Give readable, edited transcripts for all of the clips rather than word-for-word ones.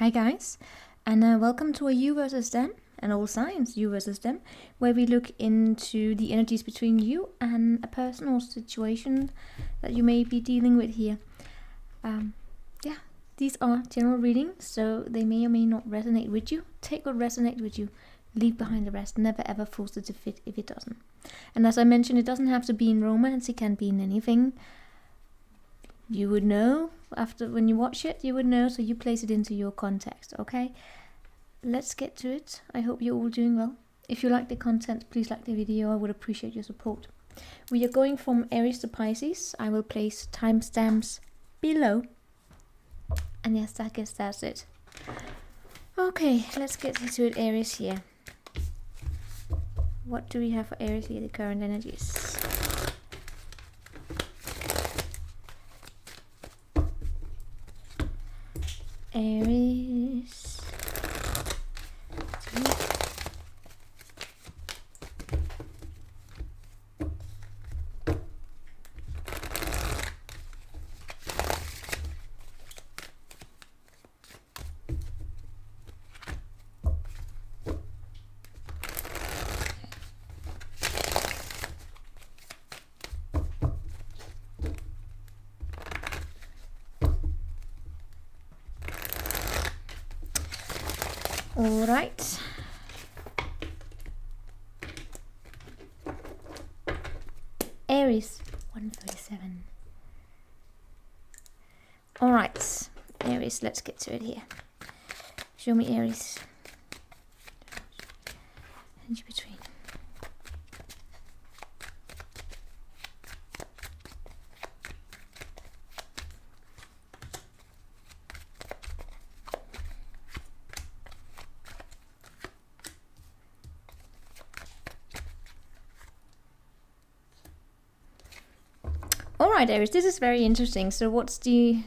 Hi guys, and welcome to a you versus them, an all signs you versus them, where we look into the energies between you and a personal situation that you may be dealing with here. These are general readings, so they may or may not resonate with you. Take what resonates with you, leave behind the rest. Never ever force it to fit if it doesn't. And as I mentioned, it doesn't have to be in romance, it can be in anything. You would know after when you watch it, you would know, so you place it into your context, okay? Let's get to it. I hope you're all doing well. If you like the content, please like the video. I would appreciate your support. We are going from Aries to Pisces. I will place timestamps below. And yes, I guess that's it. Okay, let's get to it, Aries here. What do we have for Aries here, the current energies? Aries. All right. Aries 137. All right, Aries, let's get to it here. Show me Aries. Energy between. Alright, Aries, this is very interesting. So what's the...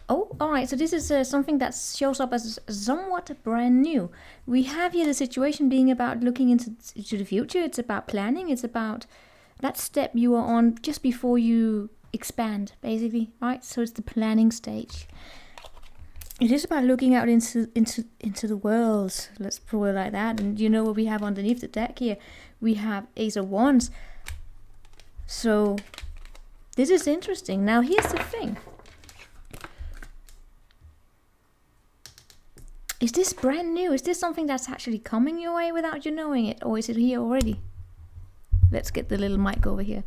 Oh, alright, so this is something that shows up as somewhat brand new. We have here the situation being about looking into the future. It's about planning. It's about that step you are on just before you expand, basically, right? So it's the planning stage. It is about looking out into the world. Let's put it like that. And you know what we have underneath the deck here? We have Ace of Wands. So this is interesting. Now here's the thing. Is this brand new? Is this something that's actually coming your way without you knowing it? Or is it here already? Let's get the little mic over here.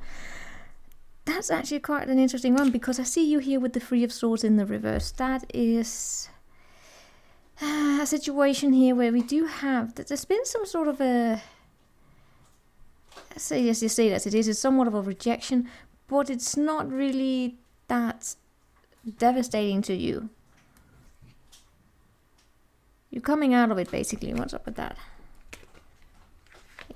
That's actually quite an interesting one, because I see you here with the Three of Swords in the reverse. That is a situation here where we do have... There's been some sort of a... Yes, you say that it is. It's somewhat of a rejection, but it's not really that devastating to you. You're coming out of it, basically. What's up with that?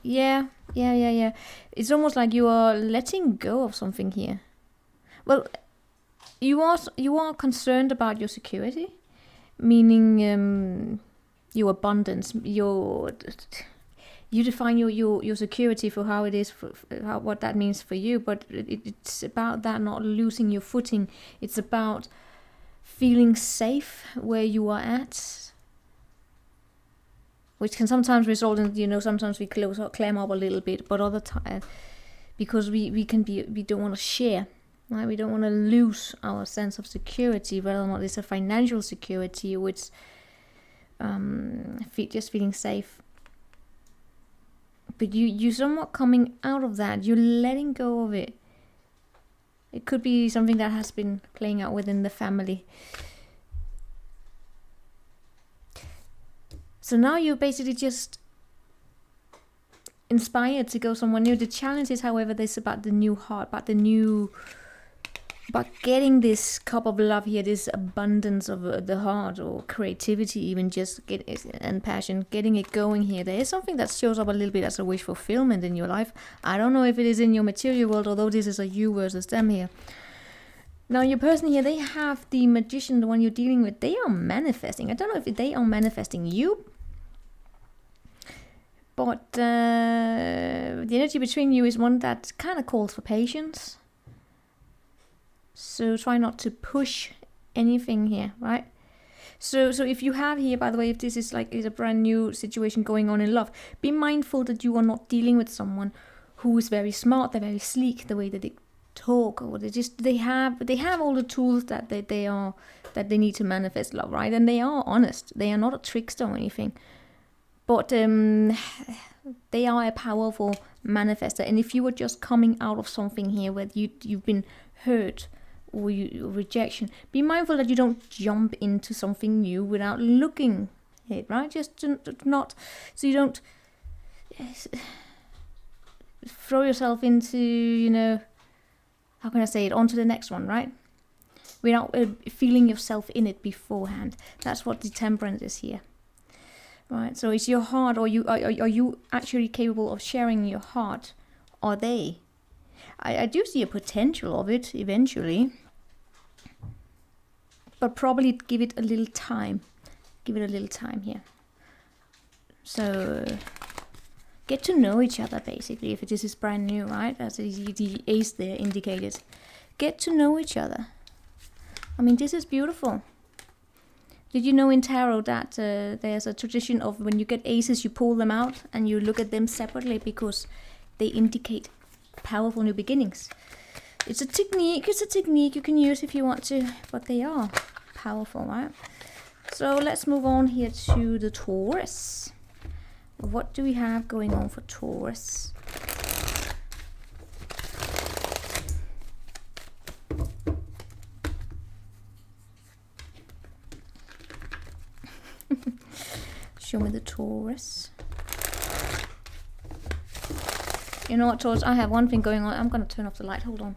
Yeah. It's almost like you are letting go of something here. Well, you are concerned about your security, meaning your abundance, you define your security for how it is, for what that means for you, but it's about that not losing your footing. It's about feeling safe where you are at, which can sometimes result in, sometimes we clam up a little bit, but other times, because we don't want to share, right? We don't want to lose our sense of security, whether or not it's a financial security or it's just feeling safe. But you're somewhat coming out of that. You're letting go of it. It could be something that has been playing out within the family. So now you're basically just inspired to go somewhere new. The challenge is, however, this about the new heart, about getting this cup of love here, this abundance of the heart, or creativity, even and passion, getting it going here. There is something that shows up a little bit as a wish fulfillment in your life. I don't know if it is in your material world, although this is a you versus them here. Now your person here, they have the Magician, the one you're dealing with. They are manifesting. I don't know if they are manifesting you, but the energy between you is one that kind of calls for patience. So try not to push anything here, right? So if you have here, by the way, if this is like is a brand new situation going on in love, be mindful that you are not dealing with someone who is very smart, they're very sleek, the way that they talk, or they have all the tools that they need to manifest love, right? And they are honest. They are not a trickster or anything. But they are a powerful manifester. And if you are just coming out of something here where you've been hurt or rejection, be mindful that you don't jump into something new without looking at it, right? Just not, so you don't throw yourself into, you know, how can I say it, onto the next one, right? Without feeling yourself in it beforehand. That's what the temperance is here. Right, so is your heart, or are you actually capable of sharing your heart? Are they? I do see a potential of it eventually, but probably give it a little time. Give it a little time here. So get to know each other, basically, if this is brand new, right? As the ace there indicated. Get to know each other. I mean, this is beautiful. Did you know in tarot that there's a tradition of when you get aces, you pull them out and you look at them separately because they indicate powerful new beginnings. It's a technique you can use if you want to, but they are powerful, right? So let's move on here to the Taurus. What do we have going on for Taurus? Show me the Taurus. You know what, Taurus? I have one thing going on. I'm going to turn off the light. Hold on.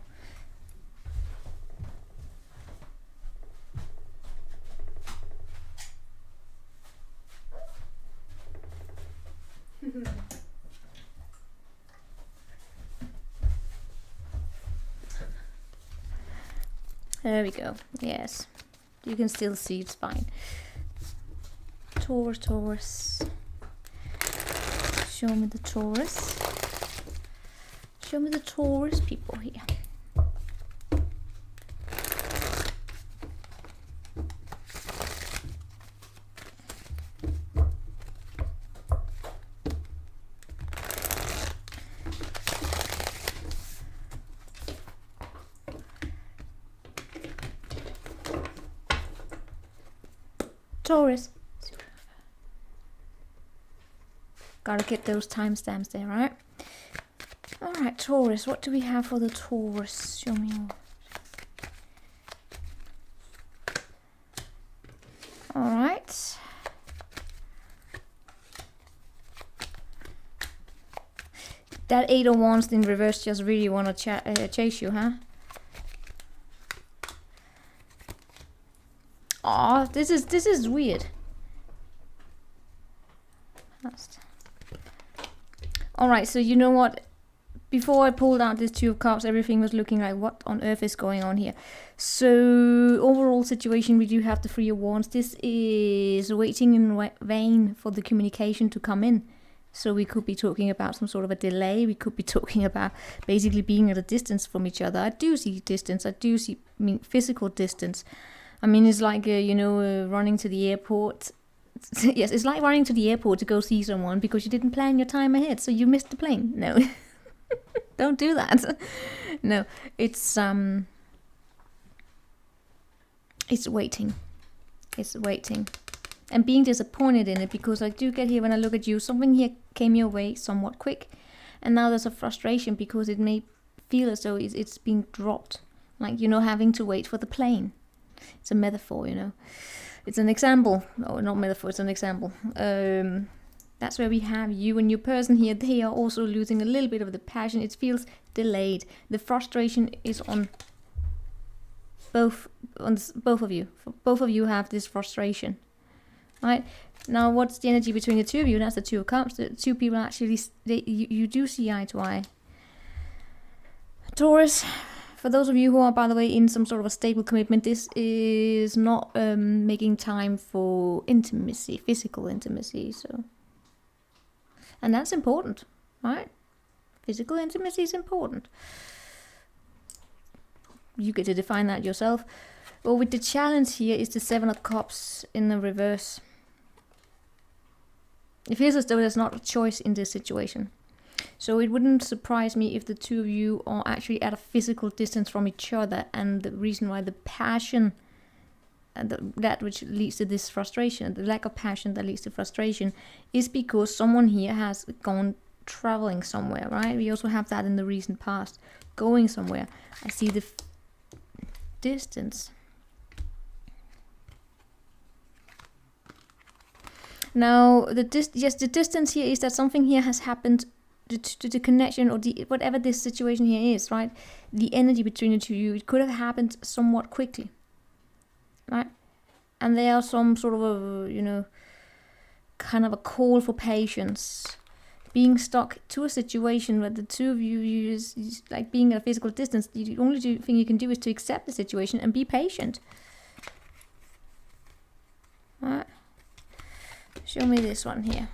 There we go. Yes. You can still see, it's fine. Taurus. Show me the Taurus. Show me the Taurus people here. Taurus. Gotta get those timestamps there, right? Alright, Taurus. What do we have for the Taurus? Show me all. Alright. That 8 of Wands in reverse just really want to chase you, huh? Oh, this is weird. Alright, so you know what? Before I pulled out this 2 of Cups, everything was looking like, what on earth is going on here? So, overall situation, we do have the 3 of Wands. This is waiting in vain for the communication to come in. So we could be talking about some sort of a delay. We could be talking about basically being at a distance from each other. I do see distance. I mean, physical distance. I mean, it's like, running to the airport. Yes, it's like running to the airport to go see someone because you didn't plan your time ahead, so you missed the plane. No, don't do that. No, it's waiting. It's waiting. And being disappointed in it, because I do get here when I look at you, something here came your way somewhat quick. And now there's a frustration because it may feel as though it's being dropped. Like, having to wait for the plane. It's a metaphor, It's an example. No, not metaphor, it's an example. That's where we have you and your person here. They are also losing a little bit of the passion. It feels delayed. The frustration is on both of you. Both of you have this frustration. Right? Now, what's the energy between the 2 of you? That's the 2 of Cups. The 2 people actually, you do see eye to eye. Taurus, for those of you who are, by the way, in some sort of a stable commitment, this is not making time for intimacy, physical intimacy. So, and that's important, right? Physical intimacy is important. You get to define that yourself. Well, with the challenge here is the 7 of Cups in the reverse. It feels as though there's not a choice in this situation. So it wouldn't surprise me if the two of you are actually at a physical distance from each other, and the reason why the passion and that which leads to this frustration, the lack of passion that leads to frustration, is because someone here has gone traveling somewhere, right? We also have that in the recent past, going somewhere. I see the distance. Now, the distance here is that something here has happened to the connection, or the whatever this situation here is, right? The energy between the two of you, it could have happened somewhat quickly, right? And there are some sort of a, you know, kind of a call for patience. Being stuck to a situation where the two of you is like being at a physical distance, the only thing you can do is to accept the situation and be patient. Alright. Show me this one here.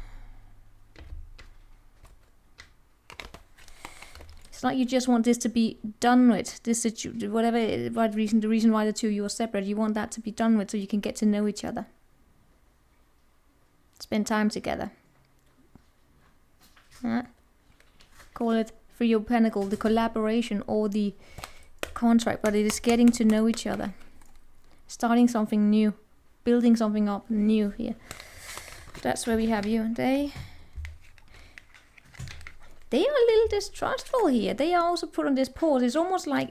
It's like you just want this to be done with, this situation, the reason why the two of you are separate, you want that to be done with so you can get to know each other. Spend time together. Call it for your pentacle, the collaboration or the contract, but it is getting to know each other. Starting something new. Building something up new here. That's where we have you. They are a little distrustful here. They are also put on this pause. It's almost like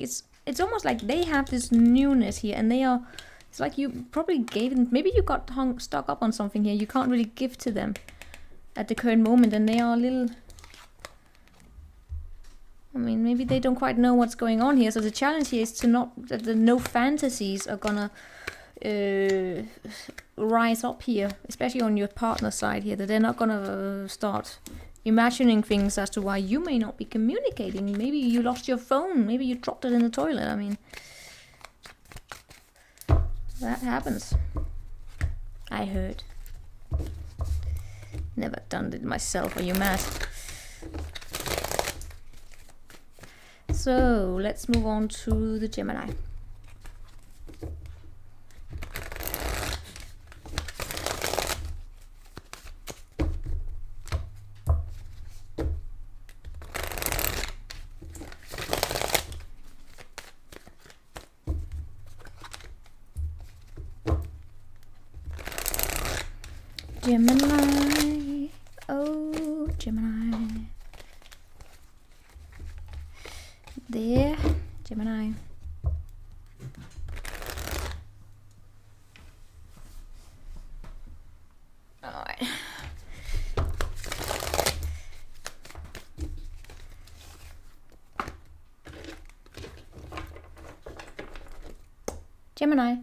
almost like they have this newness here, and they are. It's like you probably gave them. Maybe you got stuck up on something here. You can't really give to them at the current moment, and they are a little. I mean, maybe they don't quite know what's going on here. So the challenge here is to that the no fantasies are gonna rise up here, especially on your partner side here. That they're not gonna start imagining things as to why you may not be communicating. Maybe you lost your phone. Maybe you dropped it in the toilet. I mean, that happens. I heard. Never done it myself. Are you mad? So let's move on to the Gemini. Gemini, oh Gemini. There, Gemini. Alright. Gemini.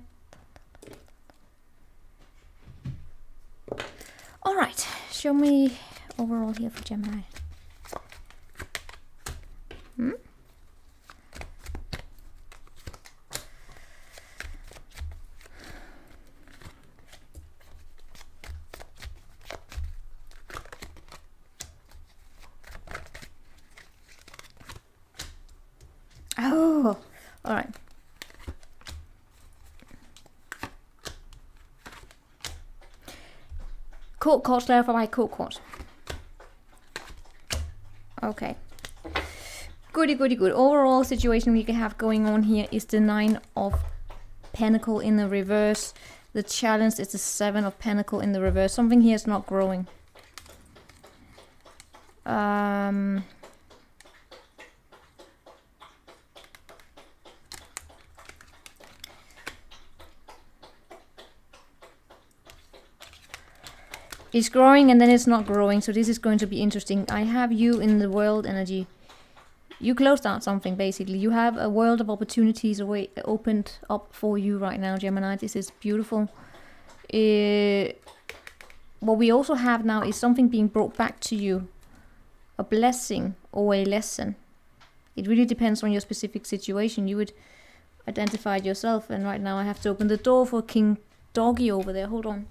Alright, show me overall here for Gemini. Oh, alright. Court cards, clarify by court cards. Okay. Goody, goody, good. Overall situation we can have going on here is the 9 of Pentacle in the reverse. The challenge is the 7 of Pentacle in the reverse. Something here is not growing. It's growing and then it's not growing, so this is going to be interesting. I have you in the world energy. You closed out something, basically. You have a world of opportunities opened up for you right now, Gemini. This is beautiful. What we also have now is something being brought back to you. A blessing or a lesson. It really depends on your specific situation. You would identify it yourself, and right now I have to open the door for King Doggy over there. Hold on.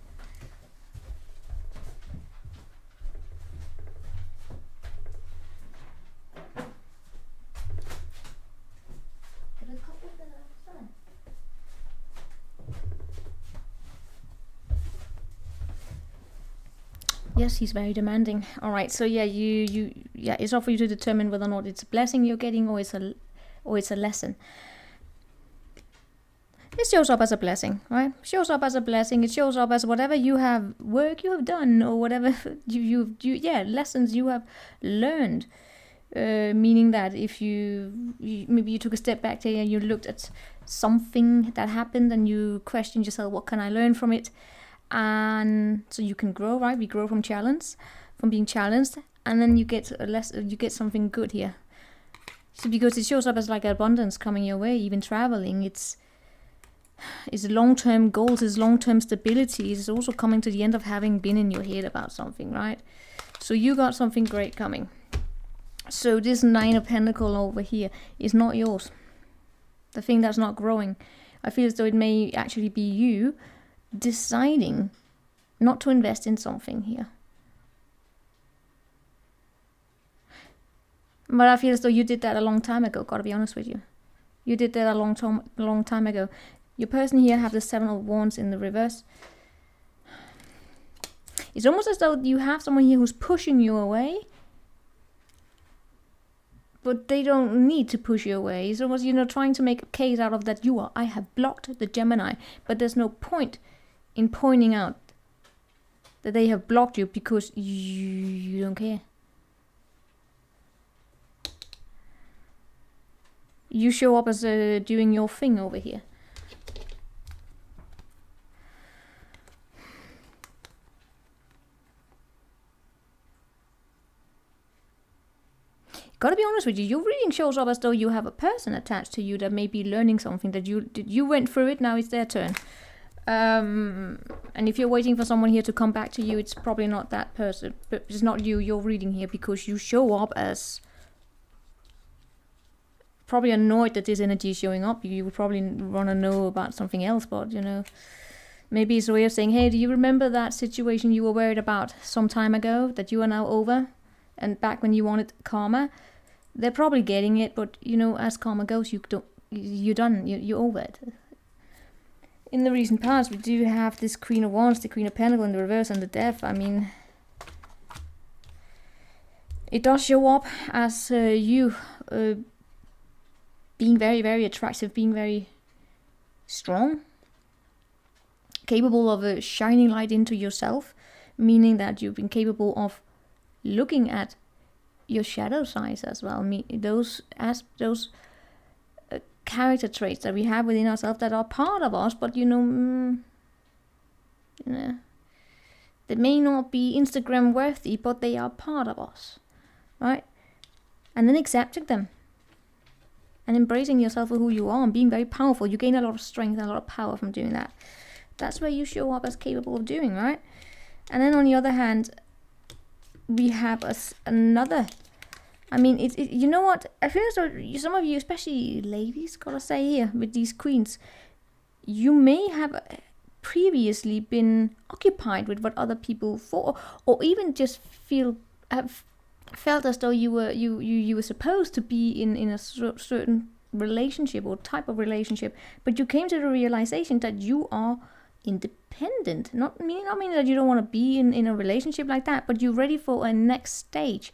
Yes, he's very demanding. All right, so yeah, it's up for you to determine whether or not it's a blessing you're getting, or it's a lesson. It shows up as a blessing, right? Shows up as a blessing. It shows up as whatever work you have done, or whatever lessons you have learned. Meaning that if maybe you took a step back there and you looked at something that happened and you questioned yourself, what can I learn from it? And so you can grow, right? We grow from being challenged, and then you get you get something good here. So because it shows up as like abundance coming your way, even traveling, it's long-term goals, it's long-term stability. It's also coming to the end of having been in your head about something, right? So you got something great coming. So this 9 of Pentacles over here is not yours. The thing that's not growing. I feel as though it may actually be you deciding not to invest in something here. But I feel as though you did that a long time ago, gotta be honest with you. You did that a long time ago. Your person here have the 7 of Wands in the reverse. It's almost as though you have someone here who's pushing you away, but they don't need to push you away. It's almost, trying to make a case out of that I have blocked the Gemini, but there's no point in pointing out that they have blocked you because you don't care. You show up as doing your thing over here. Gotta be honest with you, your reading shows up as though you have a person attached to you that may be learning something that you went through it, now it's their turn. And if you're waiting for someone here to come back to you, it's probably not that person, but it's not you're reading here, because you show up as probably annoyed that this energy is showing up. You would probably want to know about something else, but maybe it's a way of saying, hey, do you remember that situation you were worried about some time ago that you are now over? And back when you wanted karma, they're probably getting it, but as karma goes, you're done, you're over it. In the recent past, we do have this Queen of Wands, the Queen of Pentacles in the reverse, and the Death. I mean, it does show up as you being very, very attractive, being very strong, capable of shining light into yourself, meaning that you've been capable of looking at your shadow sides as well. Those character traits that we have within ourselves that are part of us, but they may not be Instagram worthy, but they are part of us, right? And then accepting them and embracing yourself for who you are and being very powerful. You gain a lot of strength and a lot of power from doing that. That's where you show up as capable of doing, right? And then on the other hand, we have another. I mean, you know what? I feel as though some of you, especially ladies, gotta say here with these queens, you may have previously been occupied with what other people thought, or even just have felt as though you were supposed to be in a certain relationship or type of relationship, but you came to the realization that you are independent. Not meaning that you don't want to be in a relationship like that, but you're ready for a next stage.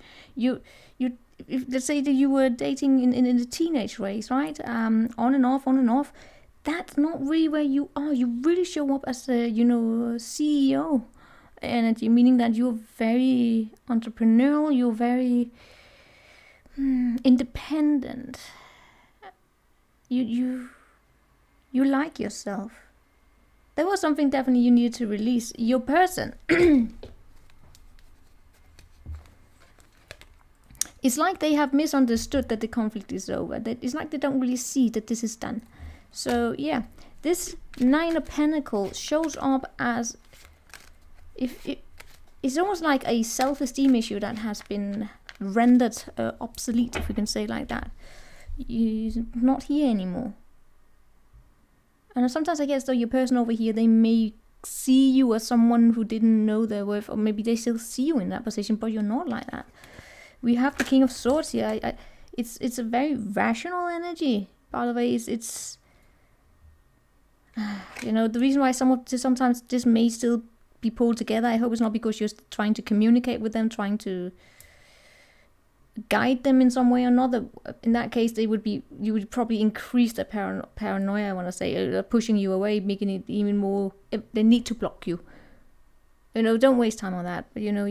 Let's say that you were dating in the teenage race, right? On and off. That's not really where you are. You really show up as a CEO energy, meaning that you're very entrepreneurial, you're very independent. You like yourself. There was something definitely you needed to release. Your person. It's like they have misunderstood that the conflict is over. It's like they don't really see that this is done. So yeah, this 9 of Pentacles shows up as it's almost like a self-esteem issue that has been rendered obsolete, if we can say it like that. He's not here anymore. And sometimes I guess though your person over here, they may see you as someone who didn't know their worth, or maybe they still see you in that position, but you're not like that. We have the King of Swords here. It's a very rational energy. By the way, it's the reason why sometimes this may still be pulled together. I hope it's not because you're trying to communicate with them, trying to guide them in some way or another. In that case, you would probably increase the paranoia, I want to say, pushing you away, making it even more, they need to block you. You know, don't waste time on that. But you know,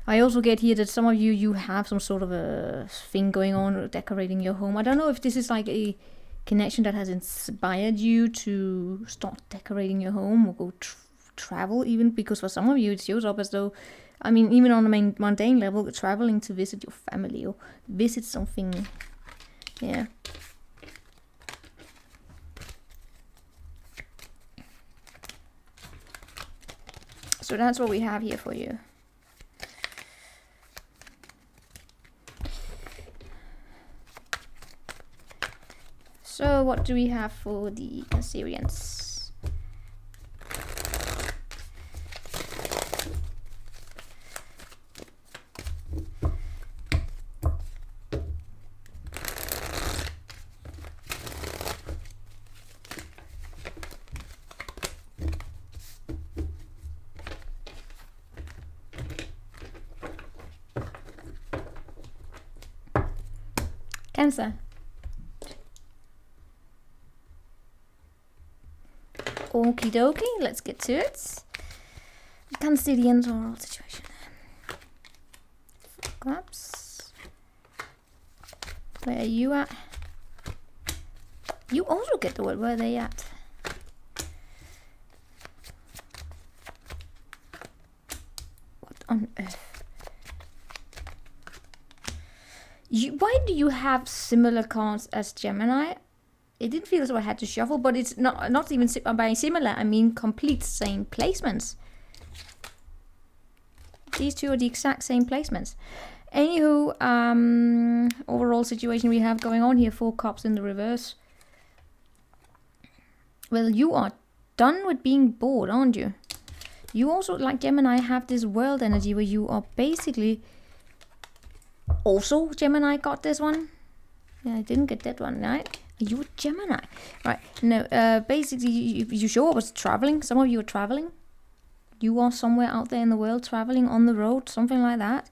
I also get here that some of you have some sort of a thing going on decorating your home. I don't know if this is like a connection that has inspired you to start decorating your home or go travel even, because for some of you it shows up as though, I mean, even on a mundane level, traveling to visit your family or visit something. Yeah. So that's what we have here for you. So what do we have for the Cancerians? Cancer. Okie dokie, let's get to it. Cancerians oral situation. Grabs. Where are you at? You also get the word, where are they at? What on earth? Why do you have similar cards as Gemini? It didn't feel as though I had to shuffle, but it's not even by similar, I mean complete same placements. These two are the exact same placements. Anywho, overall situation we have going on here, 4 cups in the reverse. Well, you are done with being bored, aren't you? You also, like Gemini, have this world energy where you are basically... Also, Gemini got this one. Yeah, I didn't get that one, right? Are you a Gemini? Right, no, basically, you show up as traveling. Some of you are traveling. You are somewhere out there in the world, traveling on the road, something like that.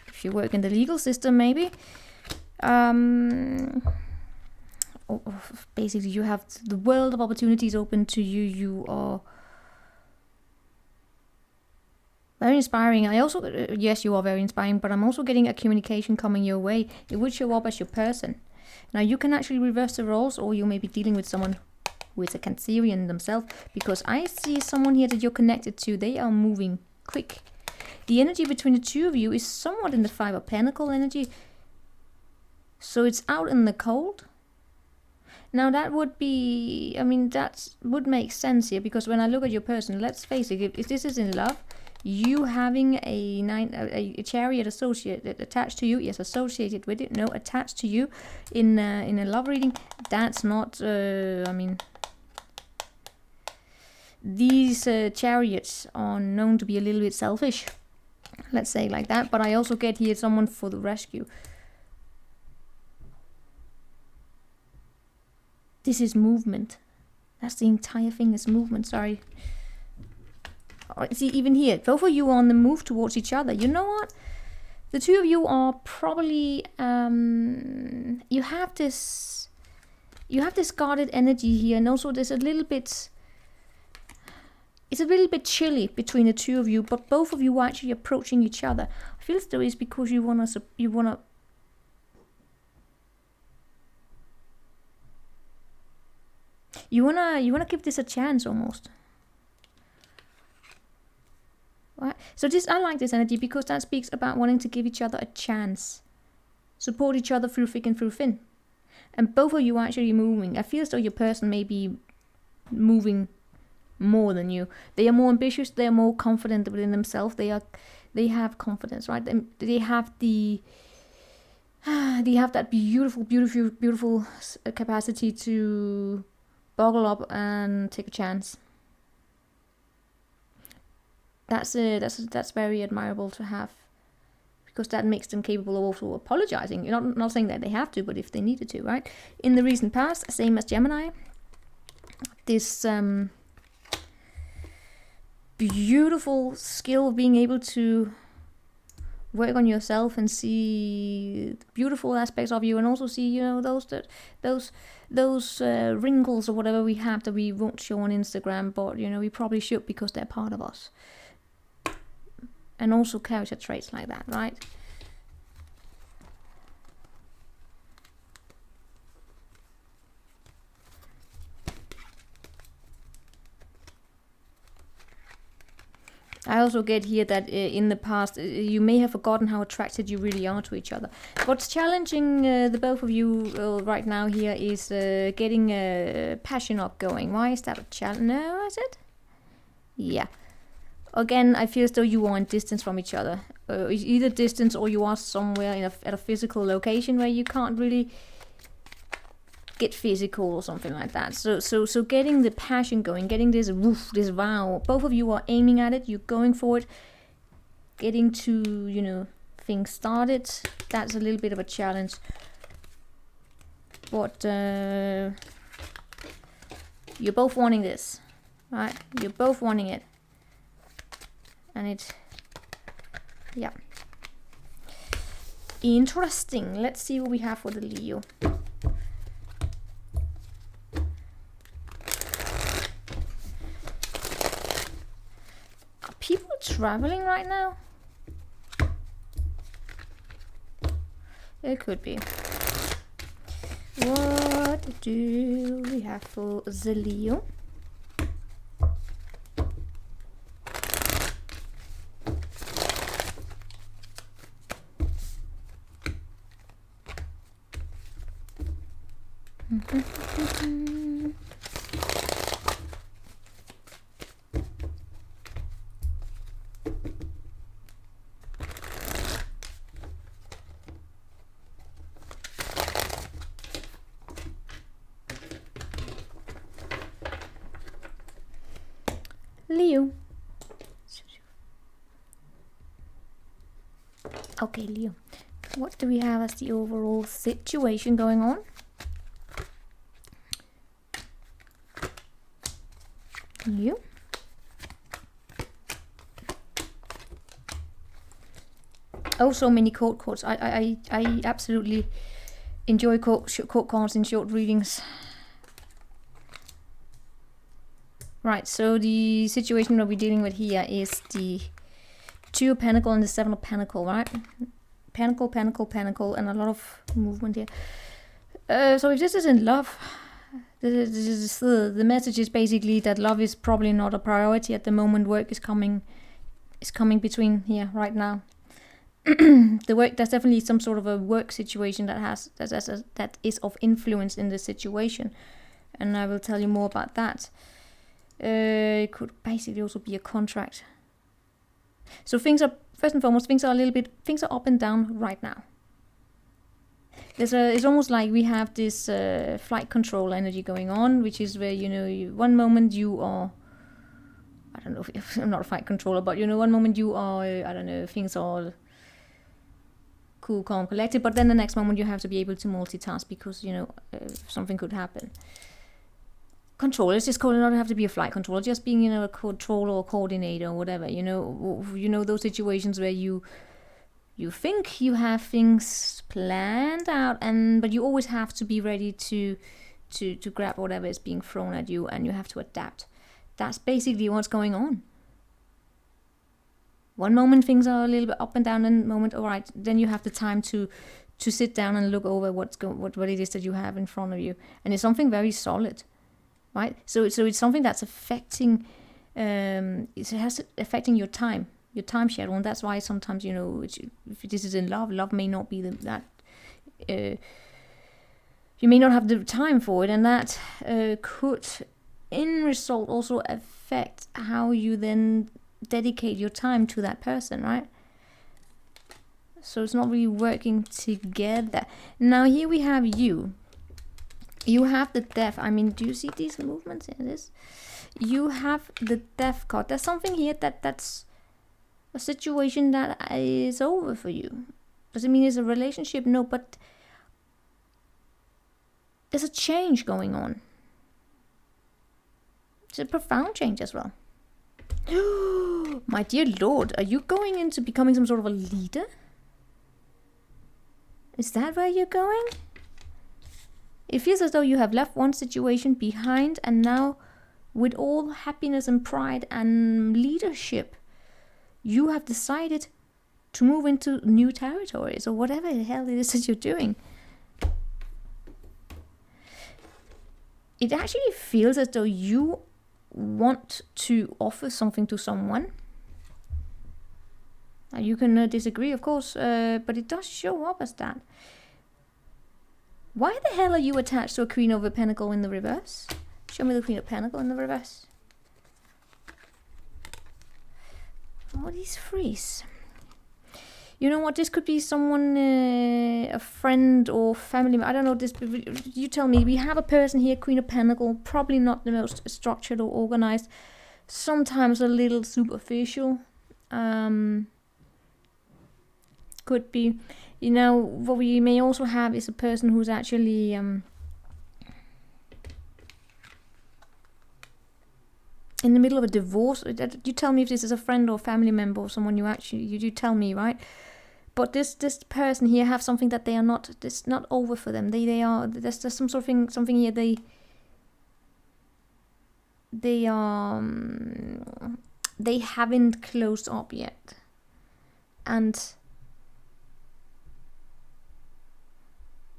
If you work in the legal system, maybe. Basically, you have the world of opportunities open to you. You are... very inspiring. I also, yes, you are very inspiring, but I'm also getting a communication coming your way. It would show up as your person. Now, you can actually reverse the roles, or you may be dealing with someone who is a Cancerian themselves, because I see someone here that you're connected to. They are moving quick. The energy between the two of you is somewhat in the 5 of Pentacles energy. So it's out in the cold. Now, that would be, I mean, that would make sense here, because when I look at your person, let's face it, if this is in love, you having a chariot associated attached to you, yes, associated with it, no, attached to you in a love reading, that's not, I mean, these chariots are known to be a little bit selfish, let's say like that, but I also get here someone for the rescue. This is movement. That's the entire thing, is movement, sorry. See, even here, both of you are on the move towards each other. You know what? The two of you are probably, you have this guarded energy here, and also there's a little bit, it's a little bit chilly between the two of you, but both of you are actually approaching each other. I feel as though it's because you wanna give this a chance almost. Right. So I like this energy because that speaks about wanting to give each other a chance. Support each other through thick and through thin. And both of you are actually moving. I feel as though your person may be moving more than you. They are more ambitious, they are more confident within themselves. They have confidence, right? They have that beautiful capacity to buckle up and take a chance. That's very admirable to have, because that makes them capable of also apologizing. You're not saying that they have to, but if they needed to, right? In the recent past, same as Gemini, this beautiful skill of being able to work on yourself and see beautiful aspects of you, and also see, you know, those wrinkles or whatever we have that we won't show on Instagram, but you know, we probably should because they're part of us. And also character traits like that, right? I also get here that in the past you may have forgotten how attracted you really are to each other. What's challenging the both of you right now here is getting passion up going. Why is that a challenge? No, is it? Yeah. Again, I feel as though you are in distance from each other. Either distance, or you are somewhere in at a physical location where you can't really get physical or something like that. So getting the passion going, getting this vow, both of you are aiming at it, you're going for it, getting to, you know, things started. That's a little bit of a challenge, but you're both wanting this, right? You're both wanting it, and it's, yeah, interesting. Let's see what we have for the Leo. People traveling right now? It could be. What do we have for the Leo? Leo. Okay, Leo. What do we have as the overall situation going on? Leo. Oh, so many quote cards. I absolutely enjoy quote cards in short readings. Right, so the situation that we're dealing with here is the Two of Pentacles and the Seven of Pentacles, right? Pentacle, Pentacle, Pentacle, and a lot of movement here. So if this is in love, the message is basically that love is probably not a priority at the moment. Work is coming between here right now. The work, there's definitely some sort of a work situation that is of influence in the situation, and I will tell you more about that. It could basically also be a contract. So things are, first and foremost, things are up and down right now. It's almost like we have this flight control energy going on, which is where, you know, one moment you are, I don't know if I'm not a flight controller, but you know, one moment you are, I don't know, things are cool, calm, collected, but then the next moment you have to be able to multitask because, you know, something could happen. Control, let's just call it, not have to be a flight controller, just being, you know, a controller or coordinator or whatever, you know those situations where you think you have things planned out, but you always have to be ready to grab whatever is being thrown at you, and you have to adapt. That's basically what's going on. One moment things are a little bit up and down, and moment, all right, then you have the time to sit down and look over what it is that you have in front of you, and it's something very solid. Right, so it's something that's affecting, affecting your time schedule, and that's why sometimes, you know, if this is in love may not be that you may not have the time for it, and that could, in result, also affect how you then dedicate your time to that person, right? So it's not really working together. Now here we have you. You have the Death. I mean, do you see these movements in this? You have the Death card. There's something here that's a situation that is over for you. Does it mean it's a relationship? No, but there's a change going on. It's a profound change as well. My dear Lord, are you going into becoming some sort of a leader? Is that where you're going? It feels as though you have left one situation behind, and now, with all happiness and pride and leadership, you have decided to move into new territories, or whatever the hell it is that you're doing. It actually feels as though you want to offer something to someone. You can disagree, of course, but it does show up as that. Why the hell are you attached to a Queen of a Pentacle in the reverse? Show me the Queen of Pentacle in the reverse. Oh, these threes. You know what? This could be someone, a friend or family. I don't know this. You tell me. We have a person here, Queen of Pentacle. Probably not the most structured or organized. Sometimes a little superficial. Could be. You know, what we may also have is a person who's actually in the middle of a divorce. You tell me if this is a friend or family member or someone you tell me, right? But this person here have something that they are not. It's not over for them. They are. There's some sort of something here. They haven't closed up yet, and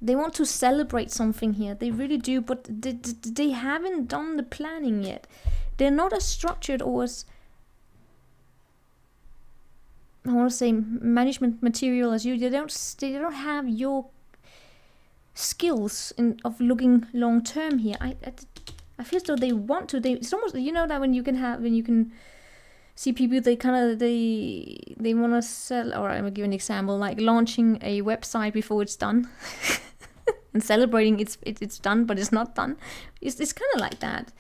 they want to celebrate something here. They really do, but they haven't done the planning yet. They're not as structured or as, I want to say, management material as you. They don't have your skills of looking long term here. I feel as though they want to. It's almost, you know, that when you can see people, they want to sell. Or I'm gonna give an example, like launching a website before it's done. And celebrating it's done, but it's not done. It's kind of like that.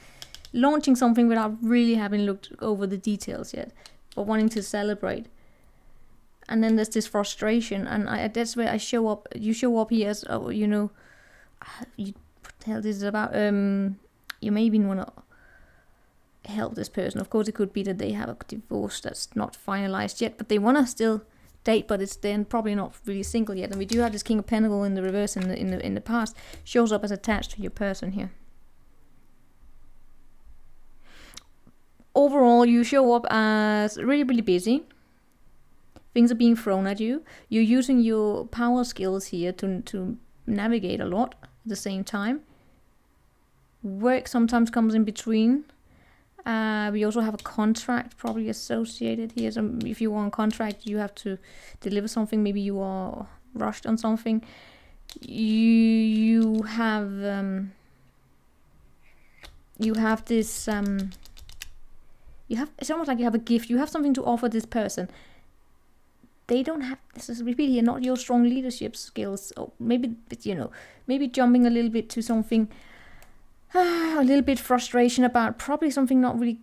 Launching something without really having looked over the details yet, but wanting to celebrate. And then there's this frustration, and that's where I show up. You show up here as, what the hell this is about? You maybe want to help this person. Of course, it could be that they have a divorce that's not finalized yet, but they want to still date, but it's then probably not really single yet. And we do have this King of Pentacles in the reverse in the past. Shows up as attached to your person here. Overall, you show up as really, really busy. Things are being thrown at you. You're using your power skills here to navigate a lot at the same time. Work sometimes comes in between. We also have a contract probably associated here. So if you are on contract, you have to deliver something. Maybe you are rushed on something. You have this. It's almost like you have a gift. You have something to offer this person. They don't have. This is repeat here. Not your strong leadership skills. Or maybe maybe jumping a little bit to something. A little bit frustration about probably something not really.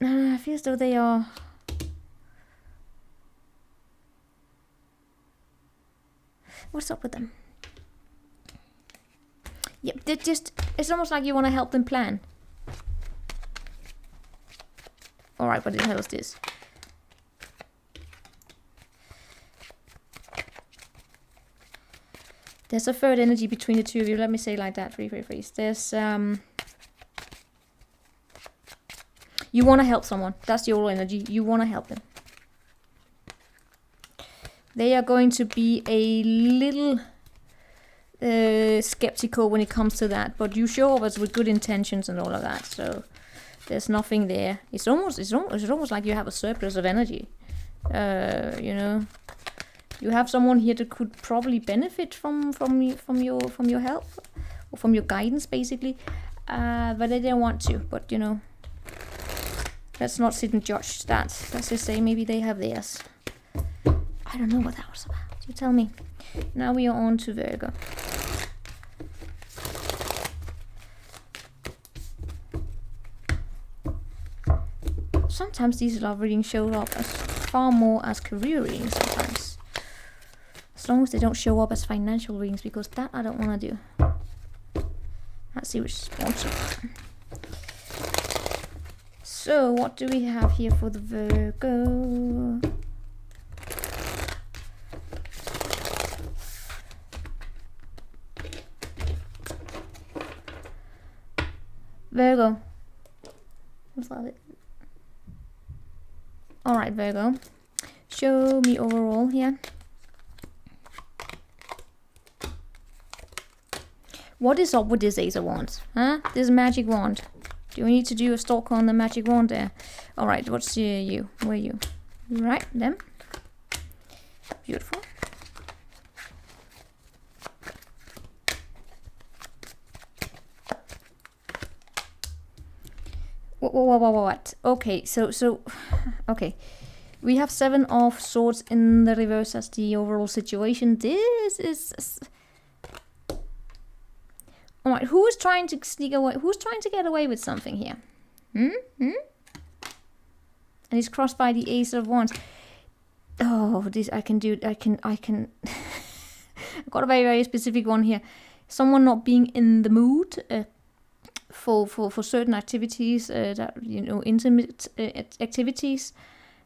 I feel as though they are. What's up with them? Yep, it's almost like you want to help them plan. Alright, what the hell is this? There's a third energy between the two of you. Let me say it like that. Free. There's you want to help someone. That's your energy. You want to help them. They are going to be a little skeptical when it comes to that, but you show up as with good intentions and all of that. So there's nothing there. It's almost like you have a surplus of energy. You have someone here that could probably benefit from your help or from your guidance, basically, but they don't want to. But let's not sit and judge that. Let's just say maybe they have theirs. I don't know what that was about. You tell me. Now we are on to Virgo. Sometimes these love readings show up as far more as career readings sometimes. As long as they don't show up as financial readings, because that I don't want to do. Let's see which sponsor. So what do we have here for the Virgo? Virgo. Alright, Virgo. Show me overall here. What is up with this Ace of Wands? Huh? This magic wand. Do we need to do a stalk on the magic wand there? Alright, what's you? Where are you? Right, them. Beautiful. What? Okay, so okay. We have 7 of Swords in the reverse as the overall situation. This is... Alright, who is trying to sneak away? Who's trying to get away with something here? And he's crossed by the Ace of Wands. Oh, this I can do. I can. I've got a very specific one here. Someone not being in the mood for certain activities, that intimate activities,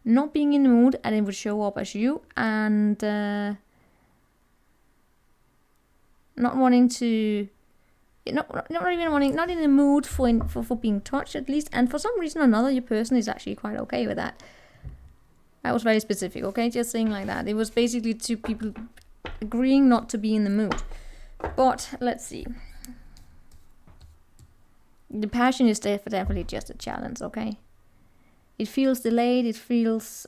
not being in the mood, and it would show up as you, and not wanting to. Not in the mood for being touched at least, and for some reason or another your person is actually quite okay with that. That was very specific, okay? Just saying like that. It was basically 2 people agreeing not to be in the mood. But let's see. The passion is definitely just a challenge, okay? It feels delayed. It feels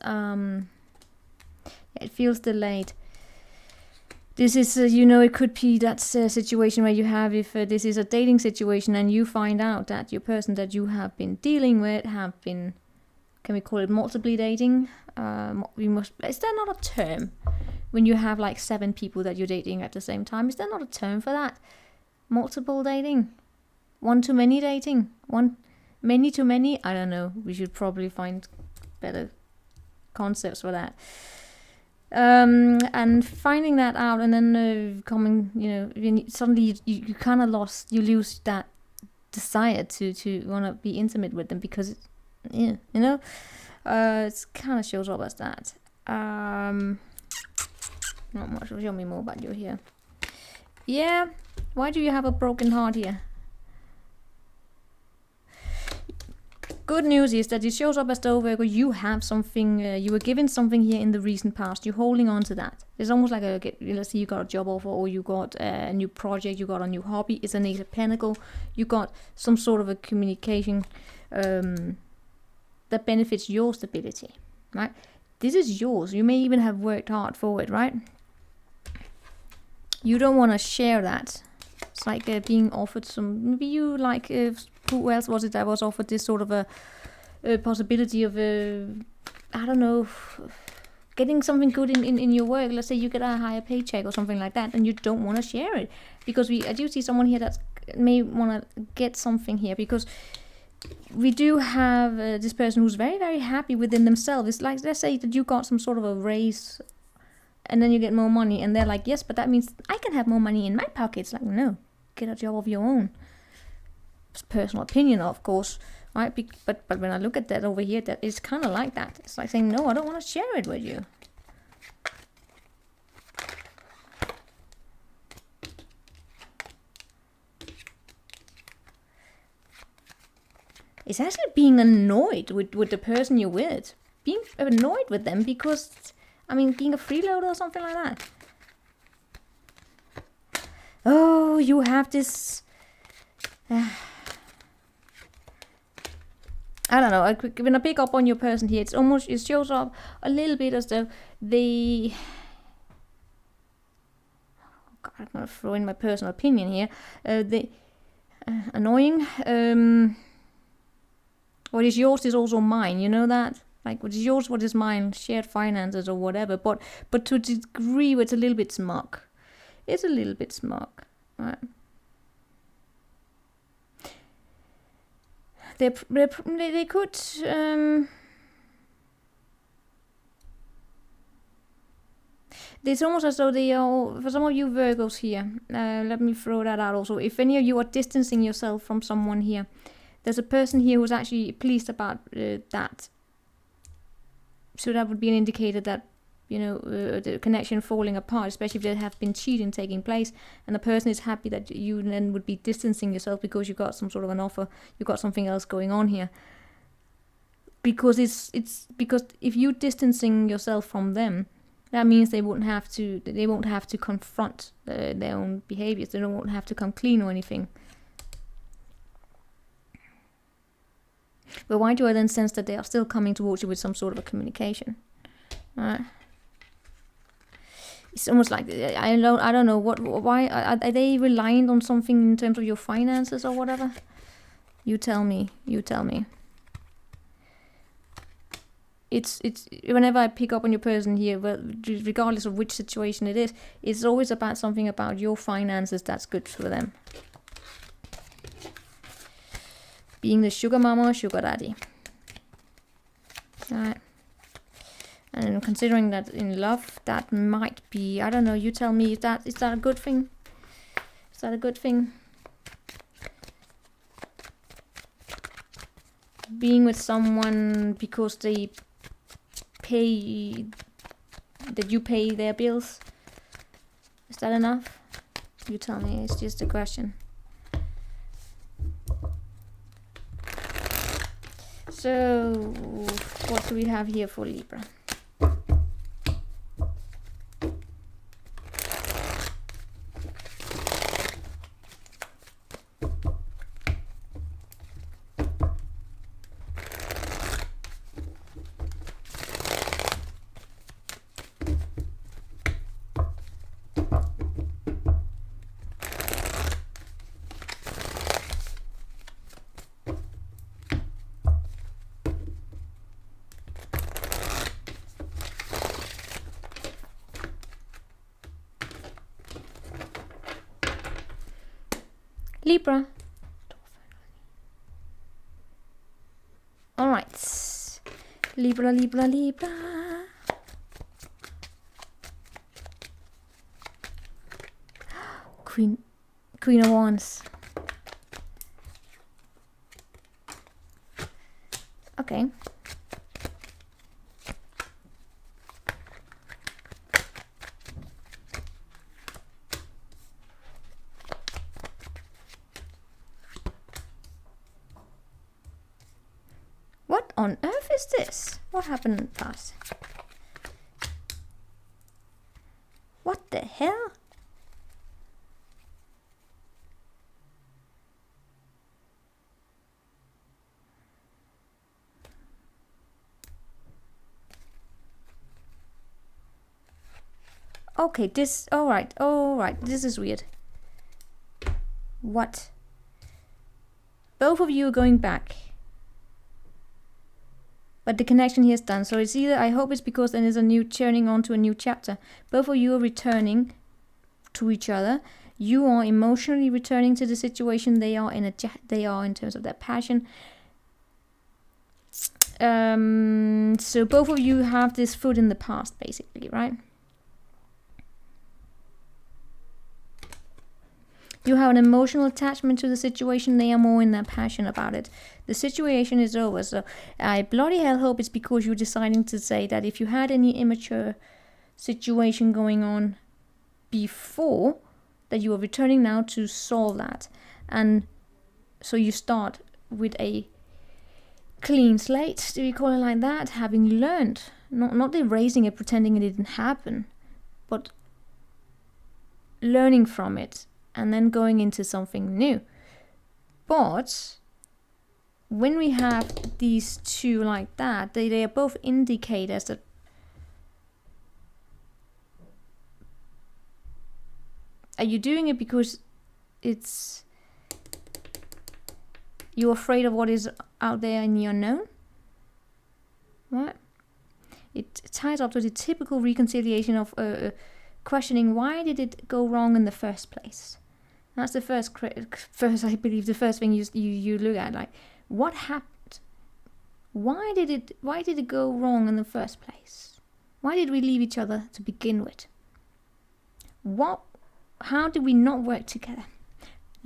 delayed. This is, it could be that situation where you have, if this is a dating situation and you find out that your person that you have been dealing with have been, can we call it multiply dating? Is there not a term when you have like 7 people that you're dating at the same time? Is there not a term for that? Multiple dating? One-to-many dating? Many-to-many? I don't know. We should probably find better concepts for that. And finding that out, and then coming, suddenly you kind of lose that desire to want to be intimate with them, because it kind of shows up as that. Not much. Show me more about you here. Yeah, why do you have a broken heart here? Good news is that it shows up as though, Virgo, you have something, you were given something here in the recent past. You're holding on to that. It's almost like let's say you got a job offer, or you got a new project, you got a new hobby. It's an Ace of Pentacles. You got some sort of a communication that benefits your stability, right? This is yours. You may even have worked hard for it, right? You don't want to share that. It's like being offered some, maybe you like, who else was it that was offered this sort of a possibility of, I don't know, getting something good in your work. Let's say you get a higher paycheck or something like that, and you don't want to share it. Because I do see someone here that may want to get something here, because we do have this person who's very, very happy within themselves. It's like, let's say that you got some sort of a raise, and then you get more money, and they're like, yes, but that means I can have more money in my pocket. It's like, no, get a job of your own. It's personal opinion, of course, right? But when I look at that over here, that it's kind of like that. It's like saying, no, I don't want to share it with you. It's actually being annoyed with the person you're with. Being annoyed with them because, being a freeloader or something like that. Oh, you have this... I don't know, when I pick up on your person here, it shows up a little bit as though they... Oh God, I'm going to throw in my personal opinion here. Annoying. What is yours is also mine, you know that? Like, what is yours, what is mine? Shared finances or whatever. But to a degree, it's a little bit smug. It's a little bit smug, right? They could... It's almost as though they are, for some of you Virgos here, let me throw that out also. If any of you are distancing yourself from someone here, there's a person here who's actually pleased about that. So that would be an indicator that, you know, the connection falling apart, especially if there have been cheating taking place, and the person is happy that you then would be distancing yourself because you got some sort of an offer, you got something else going on here. Because it's because if you distancing yourself from them, that means they won't have to confront their own behaviors. They won't have to come clean or anything. But why do I then sense that they are still coming towards you with some sort of a communication? It's almost like I don't know why are they reliant on something in terms of your finances or whatever? You tell me. It's whenever I pick up on your person here, well, regardless of which situation it is, it's always about something about your finances that's good for them. Being the sugar mama or sugar daddy. Alright. And considering that in love, that might be, I don't know, you tell me, is that a good thing? Is that a good thing? Being with someone because they pay, that you pay their bills, is that enough? You tell me, it's just a question. So, what do we have here for Libra? Libra. All right. Libra. Queen of Wands. Okay. What on earth is this? What happened in the past? What the hell? Okay, this, all right, this is weird. What? Both of you are going back. But the connection here is done. So it's either, I hope it's because then there's a new turning on to a new chapter. Both of you are returning to each other. You are emotionally returning to the situation. They are in terms of their passion. So both of you have this foot in the past, basically, right? You have an emotional attachment to the situation. They are more in their passion about it. The situation is over. So I bloody hell hope it's because you're deciding to say that if you had any immature situation going on before, that you are returning now to solve that. And so you start with a clean slate, do we call it like that? Having learned, not erasing it, pretending it didn't happen, but learning from it. And then going into something new. But when we have these two like that, they are both indicators that are you doing it because it's you're afraid of what is out there in the unknown? What? It ties up to the typical reconciliation of questioning why did it go wrong in the first place. That's the first I believe the first thing you look at, like what happened? Why did it go wrong in the first place? Why did we leave each other to begin with? How did we not work together?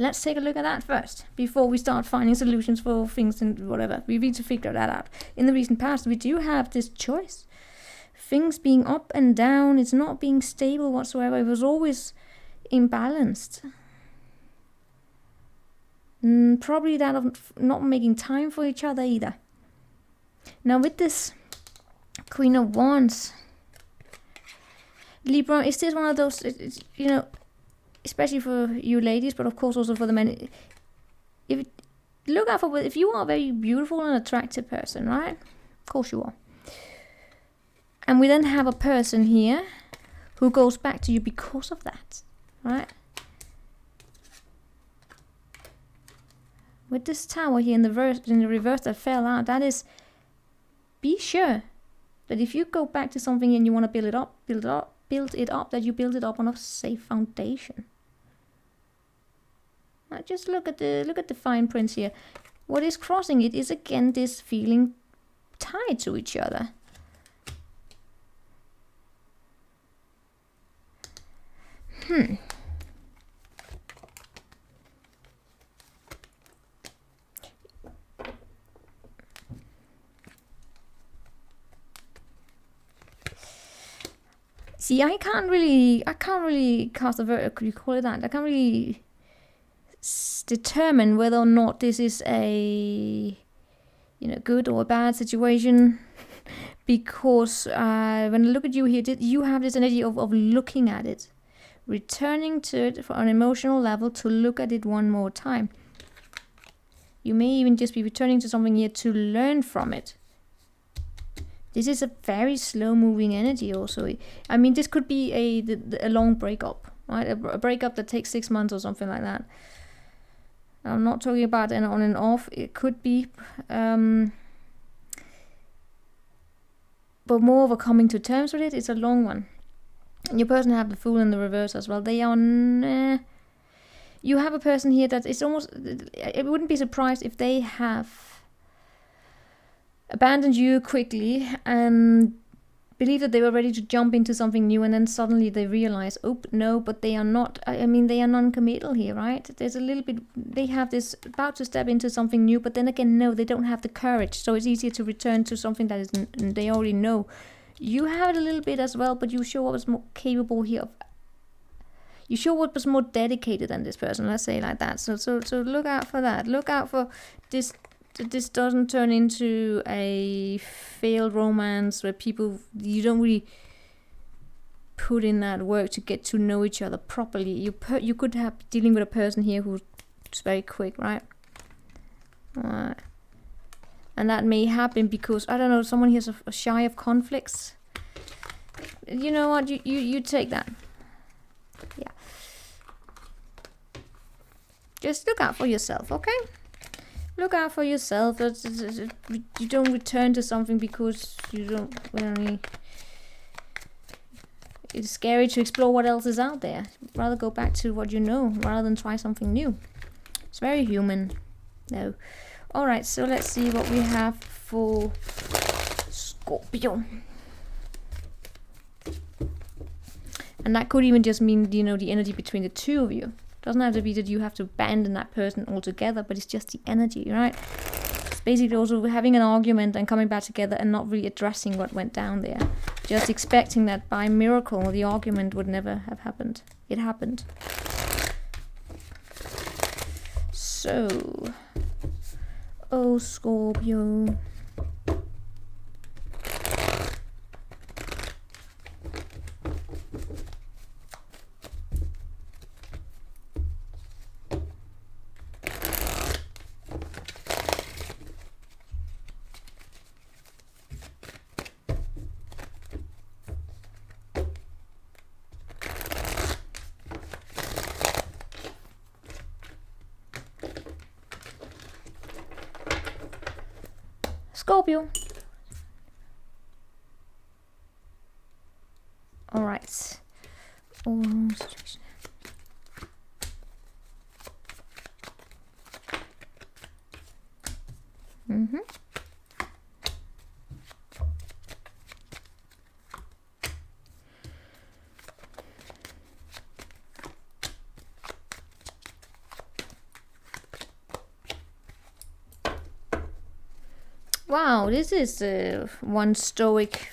Let's take a look at that first, before we start finding solutions for things and whatever. We need to figure that out. In the recent past, we do have this choice. Things being up and down, it's not being stable whatsoever. It was always imbalanced. Probably that of not making time for each other either. Now with this Queen of Wands, Libra, is this one of those, you know, especially for you ladies, but of course also for the men. Look out for, if you are a very beautiful and attractive person, right? Of course you are. And we then have a person here who goes back to you because of that, right? With this Tower here in the reverse that fell out, that is, be sure that if you go back to something and you want to build it up, that you build it up on a safe foundation. Now just look at the fine print here. What is crossing it is again this feeling tied to each other. See, I can't really cast a could you call it that? I can't really determine whether or not this is a, you know, good or a bad situation, because when I look at you here, you have this energy of looking at it, returning to it for an emotional level to look at it one more time. You may even just be returning to something here to learn from it. This is a very slow-moving energy also. I mean, this could be a long breakup, right? A breakup that takes 6 months or something like that. I'm not talking about an on and off. It could be, but more of a coming to terms with it. It's a long one. And your person have the Fool in the reverse as well. They are... you have a person here that is almost... I wouldn't be surprised if they have abandoned you quickly and believe that they were ready to jump into something new, and then suddenly they realize, oh no, but they are not. I mean, they are non-committal here, right? There's a little bit, they have this about to step into something new, but then again, no, they don't have the courage, so it's easier to return to something that is they already know. You have it a little bit as well, but you sure was more capable here of, you sure what was more dedicated than this person, let's say like that. So look out for that. Look out for this doesn't turn into a failed romance where you don't really put in that work to get to know each other properly. You could have dealing with a person here who's very quick, right? And that may happen because, I don't know, someone here's a shy of conflicts. You know what? You take that. Yeah. Just look out for yourself, okay? Look out for yourself. You don't return to something because you don't really... It's scary to explore what else is out there. Rather go back to what you know rather than try something new. It's very human. No. Alright, so let's see what we have for Scorpio. And that could even just mean, you know, the energy between the two of you. Doesn't have to be that you have to abandon that person altogether, but it's just the energy, right? It's basically also having an argument and coming back together and not really addressing what went down there. Just expecting that by miracle the argument would never have happened. It happened. So, oh Scorpio. Scorpio. All right. Wow, this is one stoic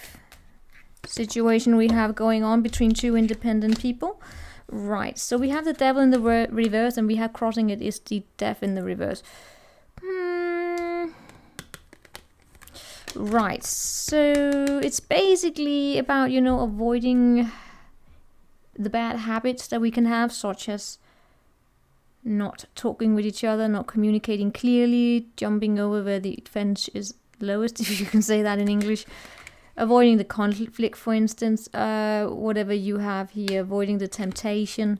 situation we have going on between two independent people. Right, so we have the devil in the reverse, and we have crossing it is the death in the reverse. Right, so it's basically about, you know, avoiding the bad habits that we can have, such as not talking with each other, not communicating clearly, jumping over where the fence is lowest, if you can say that in English. Avoiding the conflict, for instance, whatever you have here, avoiding the temptation.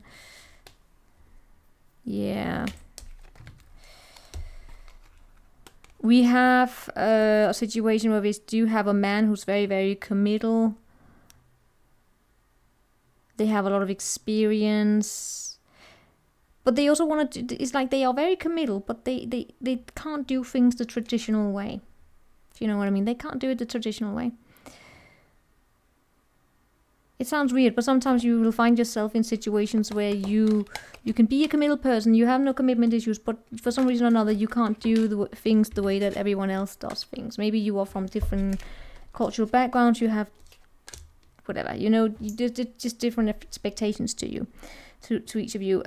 Yeah. We have a situation where we do have a man who's very, very committal. They have a lot of experience. But they also want to, it's like they are very committal, but they can't do things the traditional way. If you know what I mean. They can't do it the traditional way. It sounds weird, but sometimes you will find yourself in situations where you can be a committal person, you have no commitment issues, but for some reason or another you can't do things the way that everyone else does things. Maybe you are from different cultural backgrounds, you have whatever, you know, just different expectations to you, to each of you.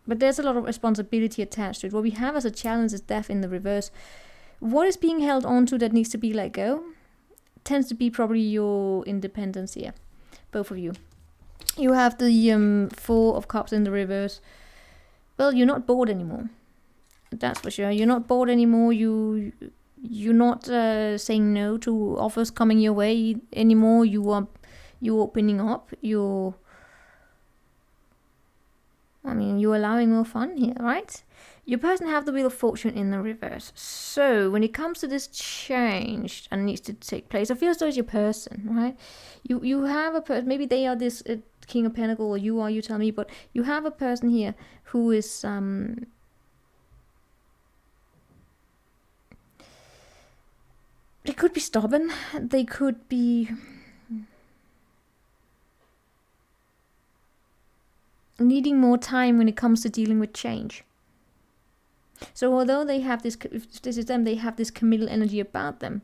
But there's a lot of responsibility attached to it. What we have as a challenge is death in the reverse. What is being held on to that needs to be let go? Tends to be probably your independence here, both of you. You have the Four of Cups in the reverse. Well, you're not bored anymore. That's for sure. You're not bored anymore. You're not saying no to offers coming your way anymore. You're opening up. You're allowing more fun here, right? Your person have the Wheel of Fortune in the reverse. So when it comes to this change and needs to take place, I feel as though it's your person, right? You have a person, maybe they are this King of Pentacles, or you are, you tell me, but you have a person here who is they could be stubborn, they could be needing more time when it comes to dealing with change. So although they have this, if this is them, they have this committal energy about them.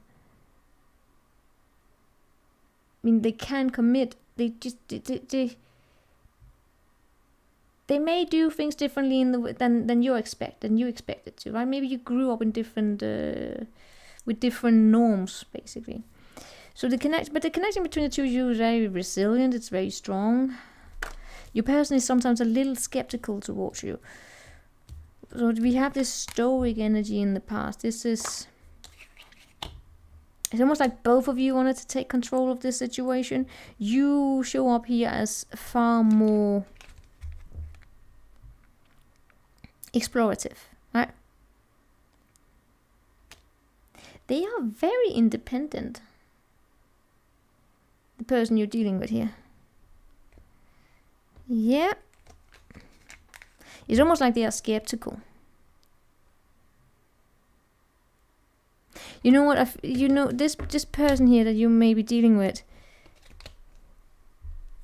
I mean, they can commit. They may do things differently than you expected to, right? Maybe you grew up in different with different norms, basically. So the connection between the two of you is very resilient. It's very strong. Your person is sometimes a little skeptical towards you. So we have this stoic energy in the past. It's almost like both of you wanted to take control of this situation. You show up here as far more explorative, right? They are very independent, the person you're dealing with here. Yeah. It's almost like they are skeptical. You know what? This person here that you may be dealing with,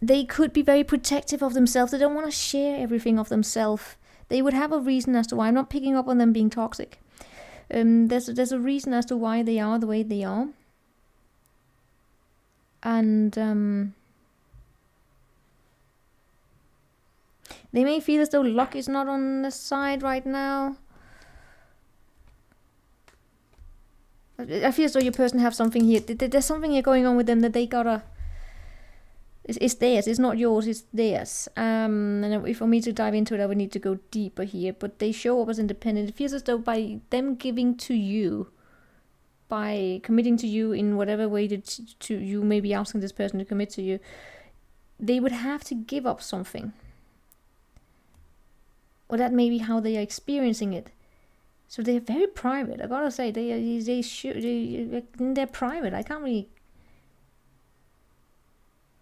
they could be very protective of themselves. They don't want to share everything of themselves. They would have a reason as to why. I'm not picking up on them being toxic. There's a reason as to why they are the way they are. And they may feel as though luck is not on the side right now. I feel as though your person have something here. There's something here going on with them that they gotta... It's theirs. It's not yours. It's theirs. And for me to dive into it, I would need to go deeper here. But they show up as independent. It feels as though by them giving to you, by committing to you in whatever way that you may be asking this person to commit to you, they would have to give up something. Or that may be how they are experiencing it. So they're very private. I gotta say, they're private. I can't really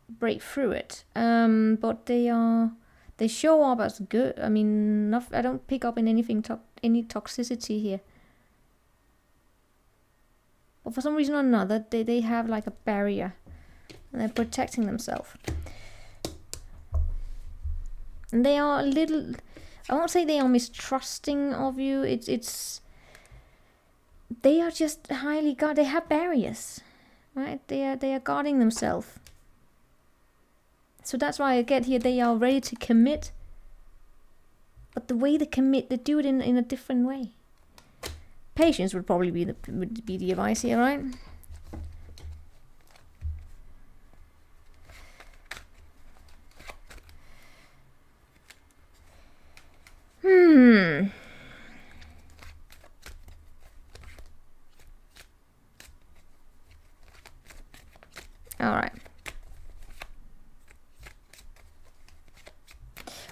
break through it. But they show up as good. I mean, I don't pick up in anything any toxicity here. But for some reason or another, they have like a barrier, and they're protecting themselves. And they are a little... I won't say they are mistrusting of you. It's they are just highly guarded. They have barriers, right? They are guarding themselves. So that's why I get here, they are ready to commit. But the way they commit, they do it in a different way. Patience would probably be the advice here, right?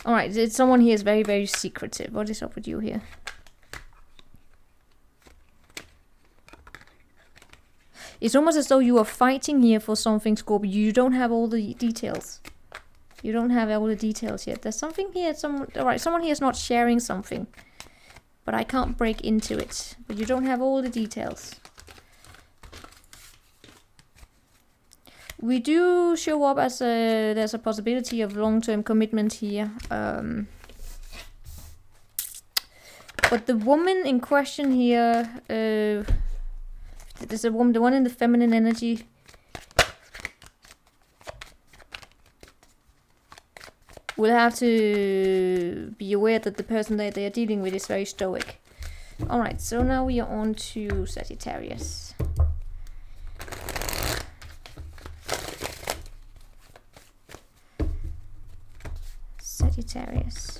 Alright, someone here is very, very secretive. What is up with you here? It's almost as though you are fighting here for something, Scorpio. You don't have all the details. You don't have all the details yet. There's something here. Alright, someone here is not sharing something. But I can't break into it. But you don't have all the details. We do show up as there's a possibility of long-term commitment here. But the woman in question here, there's a woman, the one in the feminine energy. Will have to be aware that the person that they are dealing with is very stoic. Alright, so now we are on to Sagittarius. Sagittarius.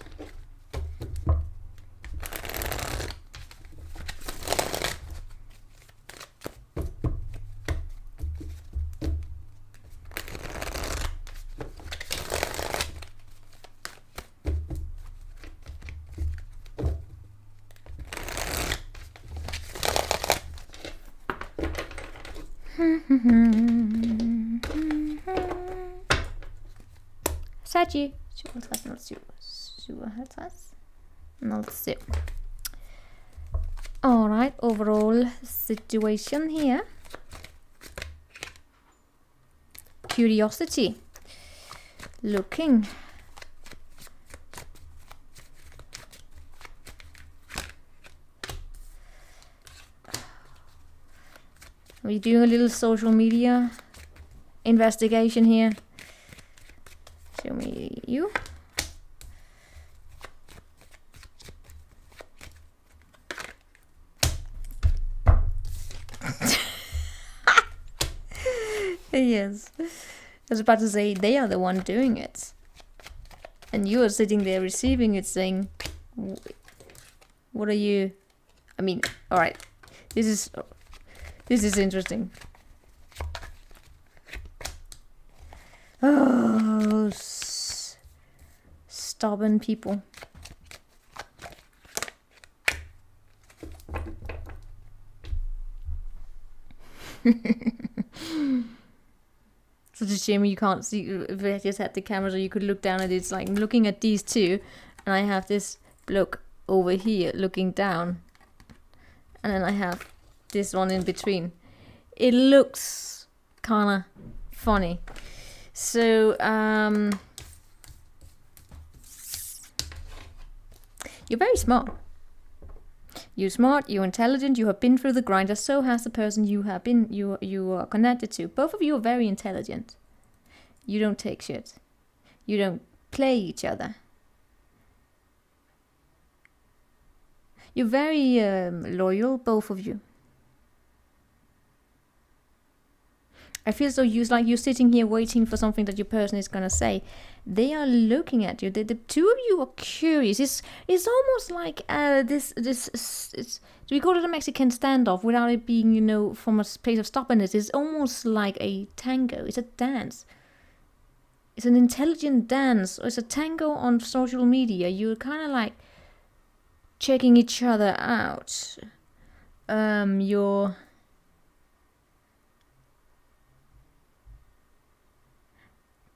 Saggy. 07. Alright, overall situation here. Curiosity. Looking. We're doing a little social media investigation here. Show me you. Yes. I was about to say, they are the one doing it. And you are sitting there receiving it saying, what are you... I mean, alright. This is interesting. Oh, stubborn people. Such a shame you can't see. If I just had the camera so you could look down at it. It's like I'm looking at these two, and I have this bloke over here looking down, and then I have this one in between. It looks kinda funny. So you're very smart. You're smart, you're intelligent, you have been through the grinder, so has the person you have been you are connected to. Both of you are very intelligent. You don't take shit. You don't play each other. You're very loyal, both of you. I feel so like you're sitting here waiting for something that your person is gonna say. They are looking at you. The two of you are curious. It's almost like do we call it a Mexican standoff without it being, you know, from a place of stubbornness? It's almost like a tango. It's a dance. It's an intelligent dance. It's a tango on social media. You're kind of like checking each other out. You're